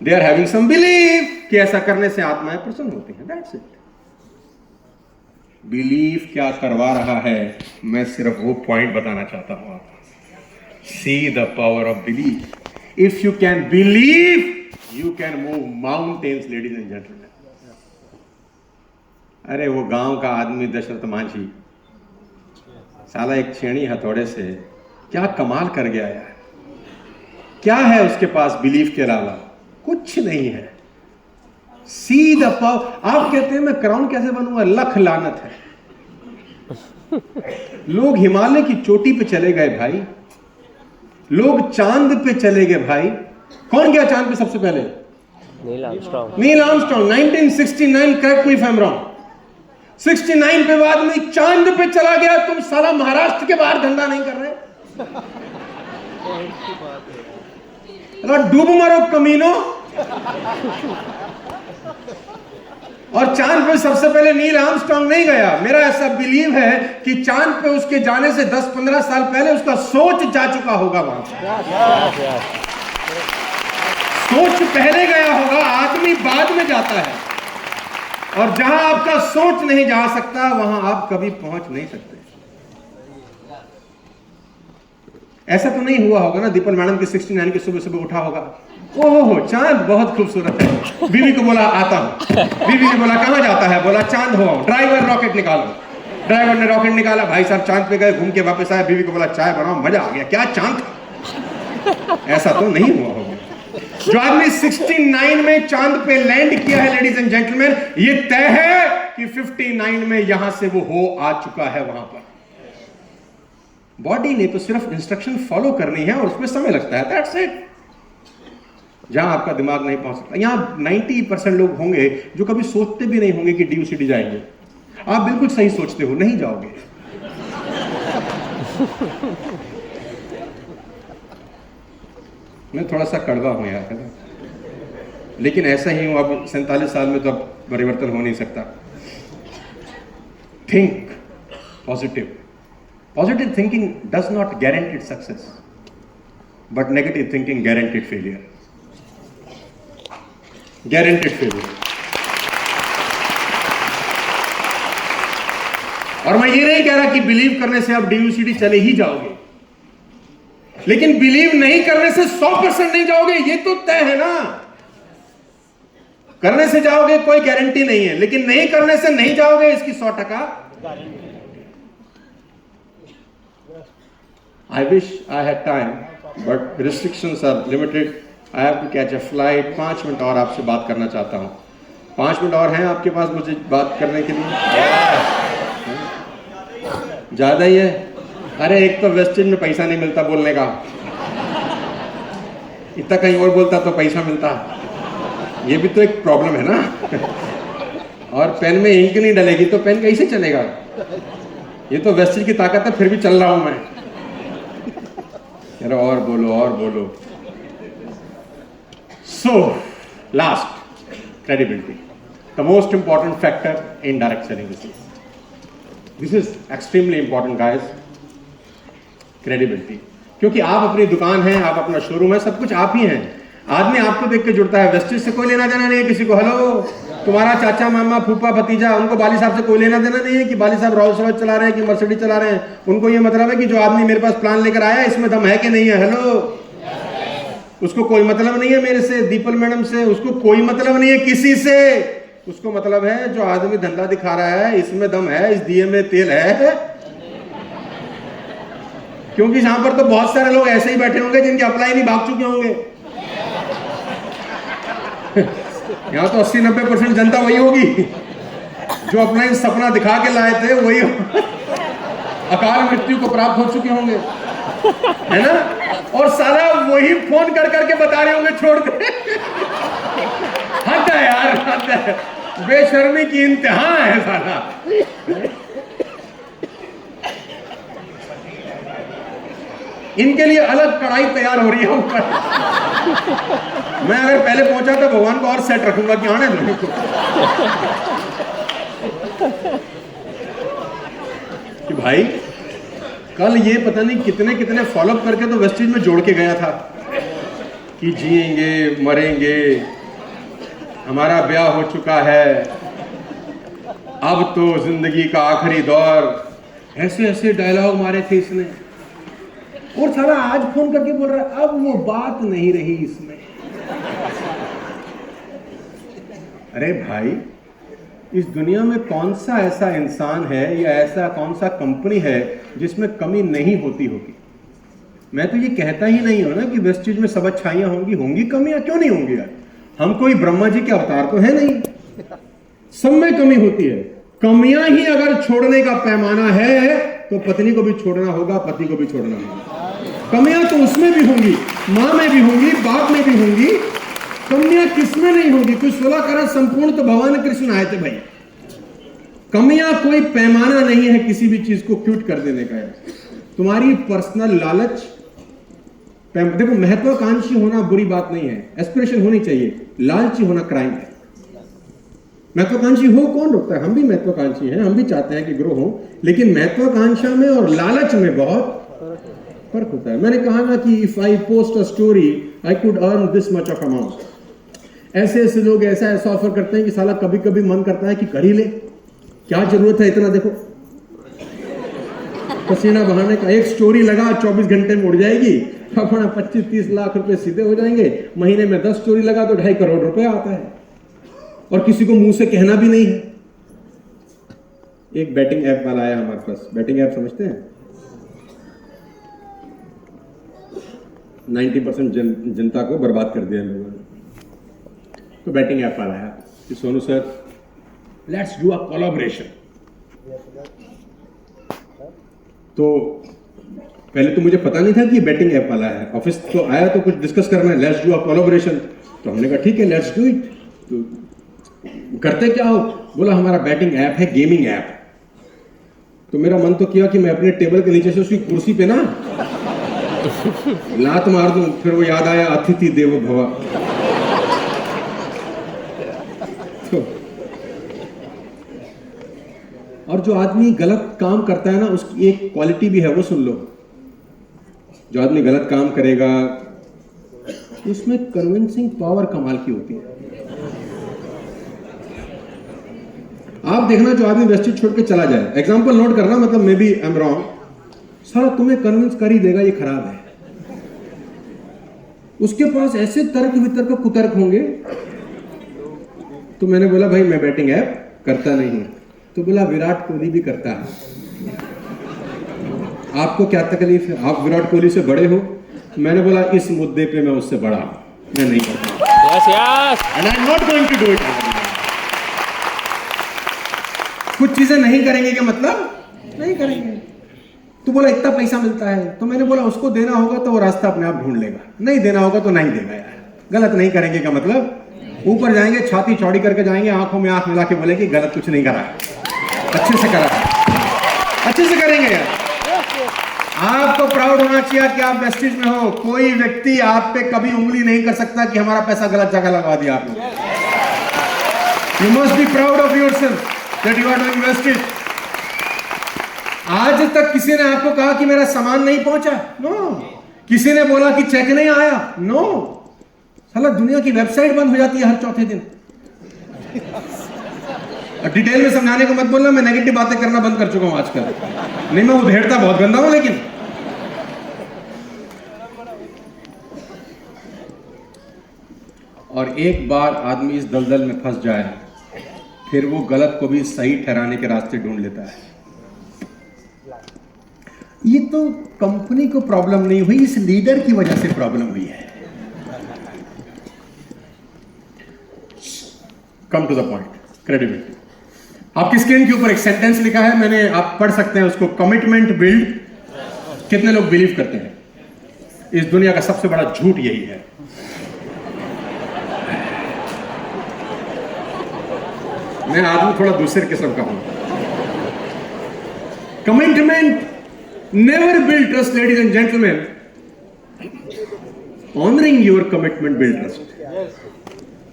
they are having some believe कि ऐसा करने से आत्माएं प्रसन्न होती हैं। That's it. बिलीव क्या करवा रहा है, मैं सिर्फ वो पॉइंट बताना चाहता हूं आपको। See the power of believe. If you can believe you can move mountains. Ladies and gentleman, अरे वो गांव का आदमी दशरथ मांझी साला एक छेड़ी हथौड़े से क्या कमाल कर गया यार। क्या है उसके पास बिलीफ के अलावा? कुछ नहीं है। See the power. आप कहते हैं मैं क्राउन कैसे बनूंगा? लख लानत है। लोग हिमालय की चोटी पे चले गए भाई, लोग चांद पे चले गए भाई। कौन गया चांद पे सबसे पहले? Neil Armstrong. Neil Armstrong 1969। Correct me if I am wrong. 69 पे बाद में चांद पे चला गया। तुम साला महाराष्ट्र के बाहर धंधा नहीं कर रहे? डूब मरो कमीनो। और चांद पे सबसे पहले नील आर्मस्ट्रांग नहीं गया। मेरा ऐसा बिलीव है कि चांद पे उसके जाने से 10-15 साल पहले उसका सोच जा चुका होगा वहां। सोच पहले गया होगा, आदमी बाद में जाता है। और जहां आपका सोच नहीं जा सकता वहां आप कभी पहुंच नहीं सकते। ऐसा तो नहीं हुआ होगा ना दीपल मैडम की 69 की सुबह सुबह उठा होगा, ओहो चांद बहुत खूबसूरत है, बीवी को बोला आता हूं। बीवी ने बोला कहां जाता है? बोला चांद हो आओ। ड्राइवर रॉकेट निकालो। ड्राइवर ने रॉकेट निकाला, भाई साहब चांद पे गए, घूम के वापस आए। बीवी को बोला चाय बनाओ, मजा आ गया। क्या चांद था? ऐसा तो नहीं हुआ होगा। जो आदमी 69 में चांद पे लैंड किया है लेडीज एंड जेंटलमैन, ये तय है कि 59 में यहां से वो हो आ चुका है वहां पर। बॉडी ने तो सिर्फ इंस्ट्रक्शन फॉलो करनी है और उसमें समय लगता है। That's it. जहां आपका दिमाग नहीं पहुंच सकता। यहां 90% लोग होंगे जो कभी सोचते भी नहीं होंगे कि DUCD जाएंगे। आप बिल्कुल सही सोचते हो, नहीं जाओगे। मैं थोड़ा सा कड़वा हूं यार, है ना? लेकिन ऐसा ही हूं। अब 47 साल में तो अब परिवर्तन हो नहीं सकता। Think positive. Positive thinking does not guaranteed success, but negative thinking guaranteed failure. Guaranteed failure. और मैं ये नहीं कह रहा कि बिलीव करने से आप DUCD चले ही जाओगे, लेकिन बिलीव नहीं करने से 100% नहीं जाओगे, ये तो तय है ना। करने से जाओगे कोई गारंटी नहीं है, लेकिन नहीं करने से नहीं जाओगे इसकी 100% I wish I had time, but restrictions are limited. I have to catch a flight. 5 minute और आपसे बात करना चाहता हूं। 5 मिनट और हैं आपके पास मुझे बात करने के लिए? ज्यादा ही है? अरे एक तो वेस्टेज में पैसा नहीं मिलता बोलने का, इतना कहीं और बोलता तो पैसा मिलता। ये भी तो एक प्रॉब्लम है ना। और पेन में इंक नहीं डलेगी तो पेन कैसे चलेगा? ये तो वेस्टेज की ताकत है, फिर भी चल रहा हूं मैं। यार और बोलो और बोलो। So, last, credibility. The most important factor in direct selling business. This is extremely important, guys. Credibility. क्योंकि आप अपनी दुकान है, आप अपना शोरूम है, सब कुछ आप ही हैं। आदमी आपको देख के जुड़ता है। वेस्टेज से कोई लेना देना नहीं है किसी को। हेलो, तुम्हारा चाचा मामा फूफा भतीजा, उनको बाली साहब से कोई लेना देना नहीं है कि बाली साहब रोल्स रॉयस चला रहे हैं कि मर्सिडीज चला रहे हैं। उनको ये मतलब है कि जो आदमी मेरे पास प्लान लेकर आया इसमें दम है कि नहीं है। हेलो, उसको कोई मतलब नहीं है मेरे से, दीपल मैडम से, उसको कोई मतलब नहीं है किसी से। उसको मतलब है जो आदमी धंधा दिखा रहा है इसमें दम है, इस दिए में तेल है। क्योंकि यहां पर तो बहुत सारे लोग ऐसे ही बैठे होंगे जिनके अप्लाई नहीं भाग चुके होंगे। यहां तो 80-90% जनता वही होगी जो अपना इन सपना दिखा के लाए थे, वही अकाल मृत्यु को प्राप्त हो चुके होंगे, है ना। और सारा वही फोन कर करके बता रहे होंगे छोड़ दे। हद है यार, हद है, बेशर्मी की इंतहा है सारा। इनके लिए अलग कढ़ाई तैयार हो रही है ऊपर। मैं अगर पहले पहुंचा तो भगवान को और सेट रखूंगा कि आने दो। कि भाई कल ये पता नहीं कितने कितने फॉलोअप करके तो वेस्टेज में जोड़ के गया था कि जिएंगे मरेंगे, हमारा ब्याह हो चुका है, अब तो जिंदगी का आखिरी दौर, ऐसे ऐसे डायलॉग मारे थे इसने। और साला आज फोन करके बोल रहा है अब वो बात नहीं रही इसमें। अरे भाई, इस दुनिया में कौन सा ऐसा इंसान है या ऐसा कौन सा कंपनी है जिसमें कमी नहीं होती होगी। मैं तो ये कहता ही नहीं हूं ना कि वेस्टेज में सब अच्छाइयां होंगी, होंगी कमियां, क्यों नहीं होंगी यार। हम कोई ब्रह्मा जी के अवतार तो है नहीं, सब में कमी होती है। कमियां ही अगर छोड़ने का पैमाना है तो पत्नी को भी छोड़ना होगा, पति को भी छोड़ना होगा। कमियां तो उसमें भी होंगी, मां में भी होंगी, बाप में भी होंगी। कमियां किसमें नहीं होगी। कोई 16 करोड़ संपूर्ण तो भगवान कृष्ण आए थे भाई। कमियां कोई पैमाना नहीं है किसी भी चीज को क्यूट कर देने का। तुम्हारी पर्सनल लालच, देखो महत्वाकांक्षी होना बुरी बात नहीं है, एस्पिरेशन होनी चाहिए, लालची होना क्राइम है। महत्वाकांक्षी हो कौन रोकता है, हम भी महत्वाकांक्षी हैं, हम भी चाहते हैं कि ग्रो हो, लेकिन महत्वाकांक्षा में और लालच में बहुत फर्क होता है। मैंने कहा ना कि if I post a story I could earn this much of amount. ऐसे ऐसे लोग ऐसा ऐसा ऑफर करते हैं कि साला कभी कभी मन करता है कि कर ही ले, क्या जरूरत है इतना। देखो पसीना बहाने का, एक स्टोरी लगा 24 घंटे में उड़ जाएगी, अपना 25-30 लाख रुपए सीधे हो जाएंगे। महीने में 10 स्टोरी लगा तो 2.5 करोड़ रुपए आता है, और किसी को मुंह से कहना भी नहीं है। एक बैटिंग ऐप वाला आया हमारे पास। बैटिंग ऐप समझते हैं? 90% जनता को बर्बाद कर दिया लोगों ने। तो बैटिंग ऐप वाला है कि Sonu sir let's do a collaboration. तो पहले तो मुझे पता नहीं था कि बैटिंग ऐप वाला है। ऑफिस तो आया तो कुछ डिस्कस करना है, लेट्स डू अ कोलैबोरेशन। तो हमने कहा ठीक है लेट्स डू इट। तो करते क्या हो, बोला हमारा बैटिंग ऐप है, गेमिंग ऐप। तो मेरा मन तो किया कि मैं अपने टेबल के नीचे से उसकी कुर्सी पे ना लात मार दूं। फिर वो याद आया अतिथि देवो भव। तो और जो आदमी गलत काम करता है ना, उसकी एक क्वालिटी भी है, वो सुन लो। जो आदमी गलत काम करेगा उसमें कन्विंसिंग पावर कमाल की होती है। आप देखना जो आदमी वेस्टेज छोड़ के चला जाए, एग्जांपल नोट करना, मतलब may be I am wrong, सारा तुम्हें कन्विंस कर ही देगा ये खराब है। उसके पास ऐसे तर्क वितर्क कुतर्क होंगे। तो मैंने बोला भाई मैं बैटिंग ऐप करता नहीं हूं। तो बोला विराट कोहली भी करता है, आपको क्या तकलीफ है, आप विराट कोहली से बड़े हो। मैंने बोला इस मुद्दे पे मैं उससे बड़ा हूं, मैं नहीं करता। Yes, yes. And I'm not going to do it. कुछ चीजें नहीं करेंगे क्या मतलब नहीं करेंगे। तो बोला इतना पैसा मिलता है, तो मैंने बोला उसको देना होगा तो वो रास्ता अपने आप ढूंढ लेगा, नहीं देना होगा तो नहीं देगा यार। गलत नहीं करेंगे क्या मतलब, ऊपर जाएंगे छाती चौड़ी करके जाएंगे, आंखों में आंख मिला के बोलेंगे गलत कुछ नहीं करा, अच्छे से करा, अच्छे से करेंगे यार। आपको प्राउड होना चाहिए कि आप वेस्टेज में हो। कोई व्यक्ति आप पे कभी उंगली नहीं कर सकता कि हमारा पैसा गलत जगह लगा दिया आपने। You must be proud of yourself that you are doing wastage. आज तक किसी ने आपको कहा कि मेरा सामान नहीं पहुंचा? नो। किसी ने बोला कि चेक नहीं आया? नो। साला दुनिया की वेबसाइट बंद हो जाती है हर चौथे दिन। डिटेल में समझाने को मत बोलना, मैं नेगेटिव बातें करना बंद कर चुका हूं आजकल। नहीं, मैं उधेड़ता बहुत गंदा हूं, लेकिन और एक बार आदमी इस दलदल में फंस जाए फिर वो गलत को भी सही ठहराने के रास्ते ढूंढ लेता है। ये तो कंपनी को प्रॉब्लम नहीं हुई, इस लीडर की वजह से प्रॉब्लम हुई है। Come to the point, credibility. आपकी स्क्रीन के ऊपर एक सेंटेंस लिखा है, मैंने, आप पढ़ सकते हैं उसको। Commitment build. कितने लोग बिलीव करते हैं? इस दुनिया का सबसे बड़ा झूठ यही है। मैं आदमी थोड़ा दूसरे किस्म का हूं। Commitment never build trust, ladies and gentlemen. Honoring your commitment build trust.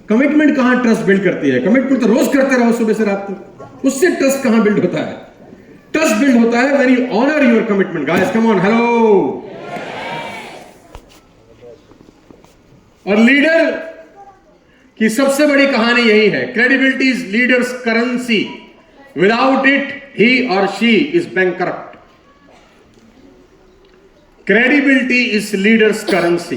Commitment कहां ट्रस्ट बिल्ड करती है? कमिटमेंट तो रोज करते रहो सुबह से रात तक, उससे ट्रस्ट कहां बिल्ड होता है? ट्रस्ट बिल्ड होता है when you honor your commitment. Guys, come on, hello. और लीडर की सबसे बड़ी कहानी यही है। Credibility is leader's currency. Without it he or she is bankrupt. Credibility is leader's currency.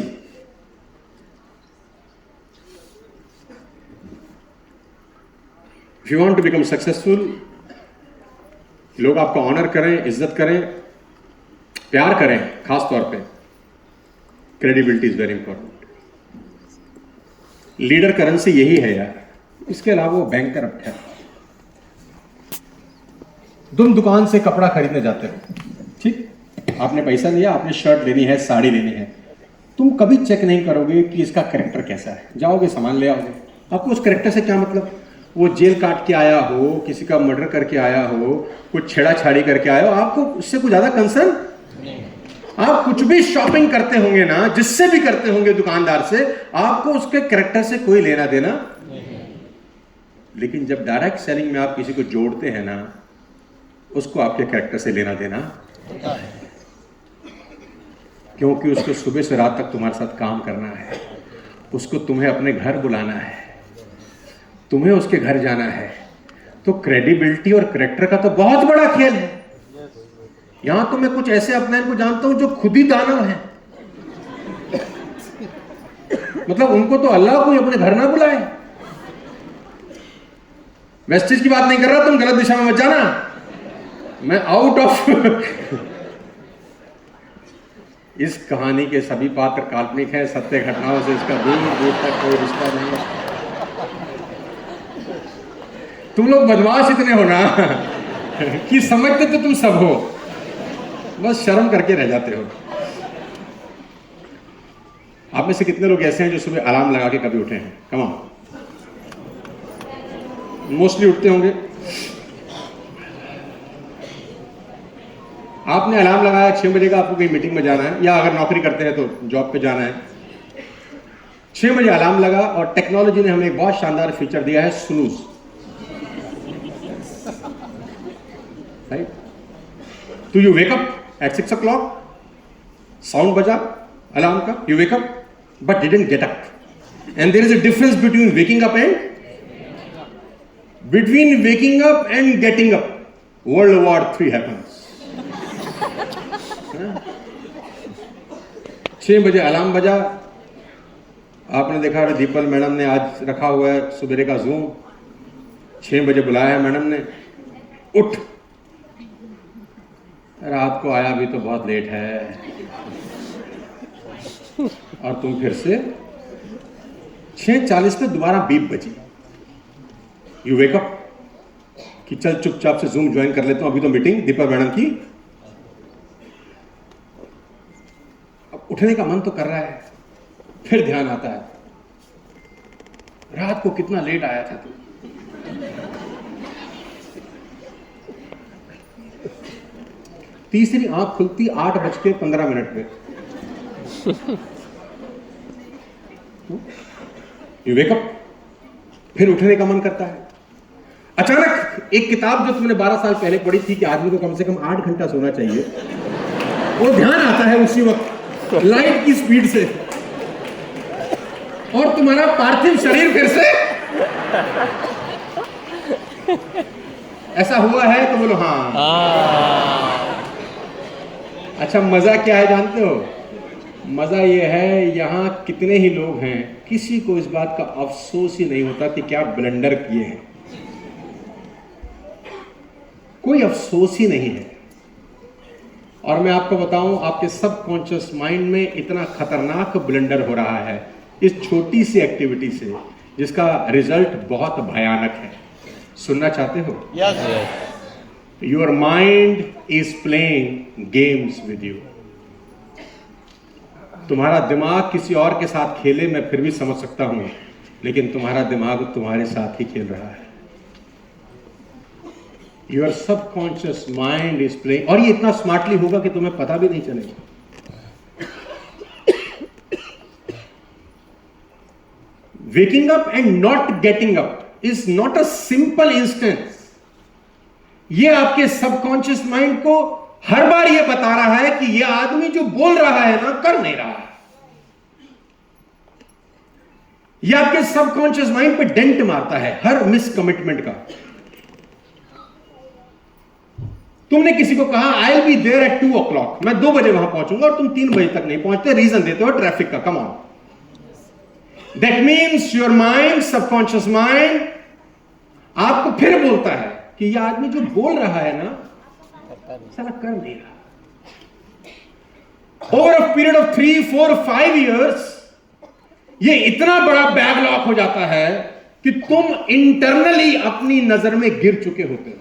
If you want to become successful, लोग आपको honour करें, इज्जत करें, प्यार करें, खास तौर पे credibility is very important. Leader currency यही है यार, इसके अलावा वो बैंकरप्ट है। तुम दुकान से कपड़ा खरीदने जाते हो, ठीक, आपने पैसा लिया, आपने शर्ट लेनी है, साड़ी लेनी है, तुम कभी चेक नहीं करोगे कि इसका कैरेक्टर कैसा है। जाओगे, सामान ले आओगे। आपको उस कैरेक्टर से क्या मतलब? वो जेल काट के आया हो, किसी का मर्डर करके आया हो, कुछ छेड़ाछाड़ी करके आया हो, आपको उससे कुछ ज्यादा कंसर्न। आप कुछ भी शॉपिंग करते होंगे ना, जिससे भी करते होंगे दुकानदार से, आपको उसके कैरेक्टर से कोई लेना देना। लेकिन जब डायरेक्ट सेलिंग में आप किसी को जोड़ते हैं ना, उसको आपके कैरेक्टर से लेना देना, क्योंकि उसको सुबह से रात तक तुम्हारे साथ काम करना है, उसको तुम्हें अपने घर बुलाना है, तुम्हें उसके घर जाना है। तो क्रेडिबिलिटी और कैरेक्टर का तो बहुत बड़ा खेल है। यहां तो मैं कुछ ऐसे अपने को जानता हूं जो खुद ही दानव है। मतलब उनको तो अल्लाह कोई अपने घर ना बुलाए। वेस्टेज की बात नहीं कर रहा, तुम गलत दिशा में मत जाना, मैं आउट ऑफ इस कहानी के सभी पात्र काल्पनिक हैं, सत्य घटनाओं से इसका दूर दूर तक कोई रिश्ता नहीं है। तुम लोग बदमाश इतने हो ना कि समझते तो तुम सब हो, बस शर्म करके रह जाते हो। आप में से कितने लोग ऐसे हैं जो सुबह अलार्म लगा के कभी उठे हैं? Come on. मोस्टली उठते होंगे। आपने अलार्म लगाया 6 बजे का, आपको कहीं मीटिंग में जाना है, या अगर नौकरी करते हैं तो जॉब पे जाना है। 6 बजे अलार्म लगा और टेक्नोलॉजी ने हमें एक बहुत शानदार फीचर दिया है, स्नूज। राइट? तो you wake up at 6 o'clock, sound बजा अलार्म का, you wake up but didn't get up. And there is a difference between waking up and getting up. World war 3 happens. 6 बजे alarm बजा, आपने देखा the people madam ने आज रखा हुआ है सुबेरे का जूम, 6 बजे बुलाया है मैडम ने, उठ। रात को आया भी तो बहुत लेट है, और तुम फिर से 6:40 पे दोबारा बीप बजी। यू वेक अप कि चल चुपचाप से जूम ज्वाइन कर लेता हूं, अभी तो मीटिंग दीपा मैडम की। अब उठने का मन तो कर रहा है, फिर ध्यान आता है रात को कितना लेट आया था तू। तीसरी आंख खुलती 8:15 पे। यू वेक अप, फिर उठने का मन करता है। अचानक एक किताब जो तुमने 12 साल पहले पढ़ी थी कि आदमी को कम से कम 8 घंटा सोना चाहिए, वो ध्यान आता है उसी वक्त लाइट की स्पीड से, और तुम्हारा पार्थिव शरीर फिर से ऐसा हुआ है तो बोलो हाँ। अच्छा, मजा क्या है जानते हो? मजा ये है, यहां कितने ही लोग हैं, किसी को इस बात का अफसोस ही नहीं होता कि क्या ब्लंडर किए हैं। कोई अफसोस ही नहीं है। और मैं आपको बताऊं, आपके सबकॉन्शियस माइंड में इतना खतरनाक ब्लंडर हो रहा है इस छोटी सी एक्टिविटी से, जिसका रिजल्ट बहुत भयानक है। सुनना चाहते हो? Yes. Your mind is playing games with you. तुम्हारा दिमाग किसी और के साथ खेले मैं फिर भी समझ सकता हूं, लेकिन तुम्हारा दिमाग तुम्हारे साथ ही खेल रहा है। Your subconscious mind is playing, और ये इतना स्मार्टली होगा कि तुम्हें पता भी नहीं चलेगा। Waking up and not getting up is not a simple instance. ये आपके सबकॉन्शियस माइंड को हर बार ये बता रहा है कि ये आदमी जो बोल रहा है ना, कर नहीं रहा है। ये आपके सबकॉन्शियस माइंड पे डेंट मारता है हर मिस कमिटमेंट का। तुमने किसी को कहा I will be there at 2 o'clock, मैं 2 बजे वहां पहुंचूंगा, और तुम 3 बजे तक नहीं पहुंचते, रीजन देते हो ट्रैफिक का। Come on, that means your mind, subconscious mind आपको फिर बोलता है कि यह आदमी जो बोल रहा है ना, साला कर नहीं रहा। Over a period of 3, 4, 5 years ये इतना बड़ा बैकलॉग हो जाता है कि तुम इंटरनली अपनी नजर में गिर चुके होते हो।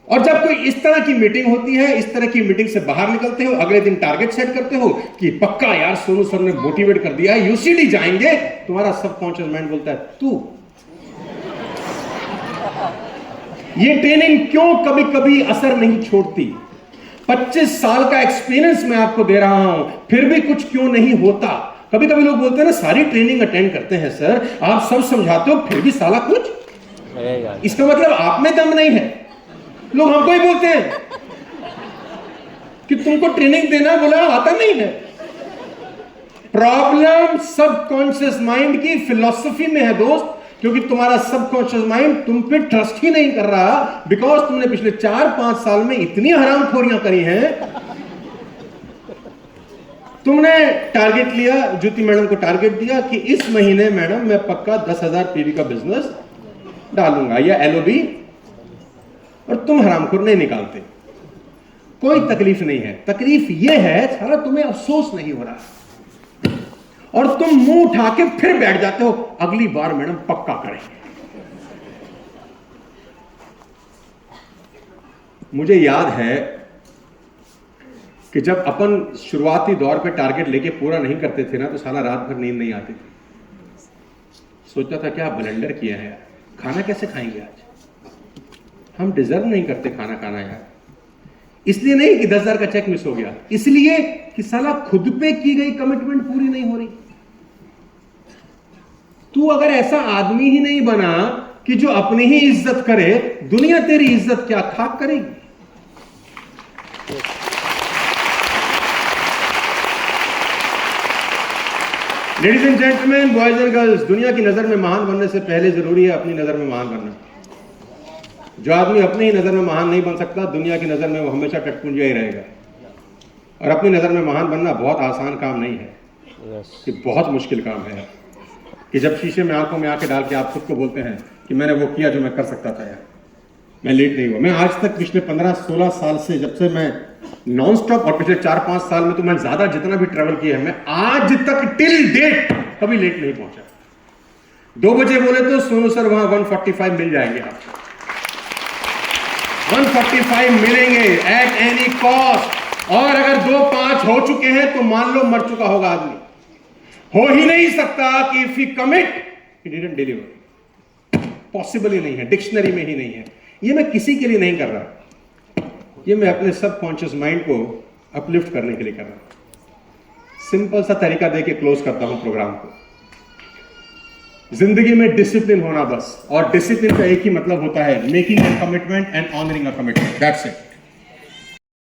और जब कोई इस तरह की मीटिंग होती है, इस तरह की मीटिंग से बाहर निकलते हो, अगले दिन टारगेट सेट करते हो कि पक्का यार सोनू सर ने मोटिवेट कर दिया है, यूसीडी जाएंगे, तुम्हारा सबकॉन्शियस माइंड बोलता है तू ये ट्रेनिंग क्यों कभी कभी असर नहीं छोड़ती? 25 साल का एक्सपीरियंस मैं आपको दे रहा हूं, फिर भी कुछ क्यों नहीं होता? कभी कभी लोग बोलते हैं ना, सारी ट्रेनिंग अटेंड करते हैं सर, आप सब समझाते हो, फिर भी साला कुछ, इसका मतलब आप में दम नहीं है। लोग हमको ही बोलते हैं कि तुमको ट्रेनिंग देना बोला आता नहीं है। प्रॉब्लम सबकॉन्शियस माइंड की फिलॉसफी में है दोस्त, क्योंकि तुम्हारा सबकॉन्शियस माइंड तुम पे ट्रस्ट ही नहीं कर रहा, बिकॉज तुमने पिछले 4-5 साल में इतनी हरामखोरियां करी हैं। तुमने टारगेट लिया, ज्योति मैडम को टारगेट दिया कि इस महीने मैडम मैं पक्का 10,000 पीवी का बिजनेस डालूंगा या एलओबी, और तुम हरामखोर नहीं निकालते। कोई तकलीफ नहीं है, तकलीफ यह है सारा तुम्हें अफसोस नहीं हो रहा, और तुम मुंह उठा के फिर बैठ जाते हो, अगली बार मैडम पक्का करेंगे। मुझे याद है कि जब अपन शुरुआती दौर पे टारगेट लेके पूरा नहीं करते थे ना, तो साला रात भर नींद नहीं आती थी। सोचता था क्या ब्लंडर किया है, खाना कैसे खाएंगे आज, हम डिजर्व नहीं करते खाना खाना यार। इसलिए नहीं कि 10,000 का चेक मिस हो गया, इसलिए कि साला खुद पे की गई कमिटमेंट पूरी नहीं हो रही। तू अगर ऐसा आदमी ही नहीं बना कि जो अपनी ही इज्जत करे, दुनिया तेरी इज्जत क्या खाक करेगी? Ladies and gentleman, boys and girls, दुनिया की नजर में महान बनने से पहले जरूरी है अपनी नजर में महान बनना। जो आदमी अपनी ही नजर में महान नहीं बन सकता, दुनिया की नजर में वो हमेशा टटपुंजिया ही रहेगा। और अपनी नजर में महान बनना बहुत आसान काम नहीं है, ये बहुत मुश्किल काम है। कि जब शीशे में आंखों में आके डाल के आप खुद को बोलते हैं कि मैंने वो किया जो मैं कर सकता था यार, मैं लेट नहीं हुआ। मैं आज तक पिछले 15-16 साल से, जब से मैं नॉन स्टॉप, और पिछले 4-5 साल में तो मैं ज्यादा जितना भी ट्रेवल किया है, मैं आज तक टिल डेट कभी लेट नहीं पहुंचा। 2 बजे बोले तो सोनू सर वहां 1:45 मिल जाएंगे आपको, 1:45 मिलेंगे एट एनी कॉस्ट। और अगर 2:05 हो चुके हैं तो मान लो मर चुका होगा आदमी। हो ही नहीं सकता कि if he commit he didn't deliver, possible ही नहीं है, डिक्शनरी में ही नहीं है। ये मैं किसी के लिए नहीं कर रहा, ये मैं अपने सबकॉन्शियस माइंड को अपलिफ्ट करने के लिए कर रहा हूं। सिंपल सा तरीका दे के क्लोज करता हूं प्रोग्राम को। जिंदगी में डिसिप्लिन होना बस, और डिसिप्लिन का एक ही मतलब होता है making a commitment and honouring a commitment, that's it.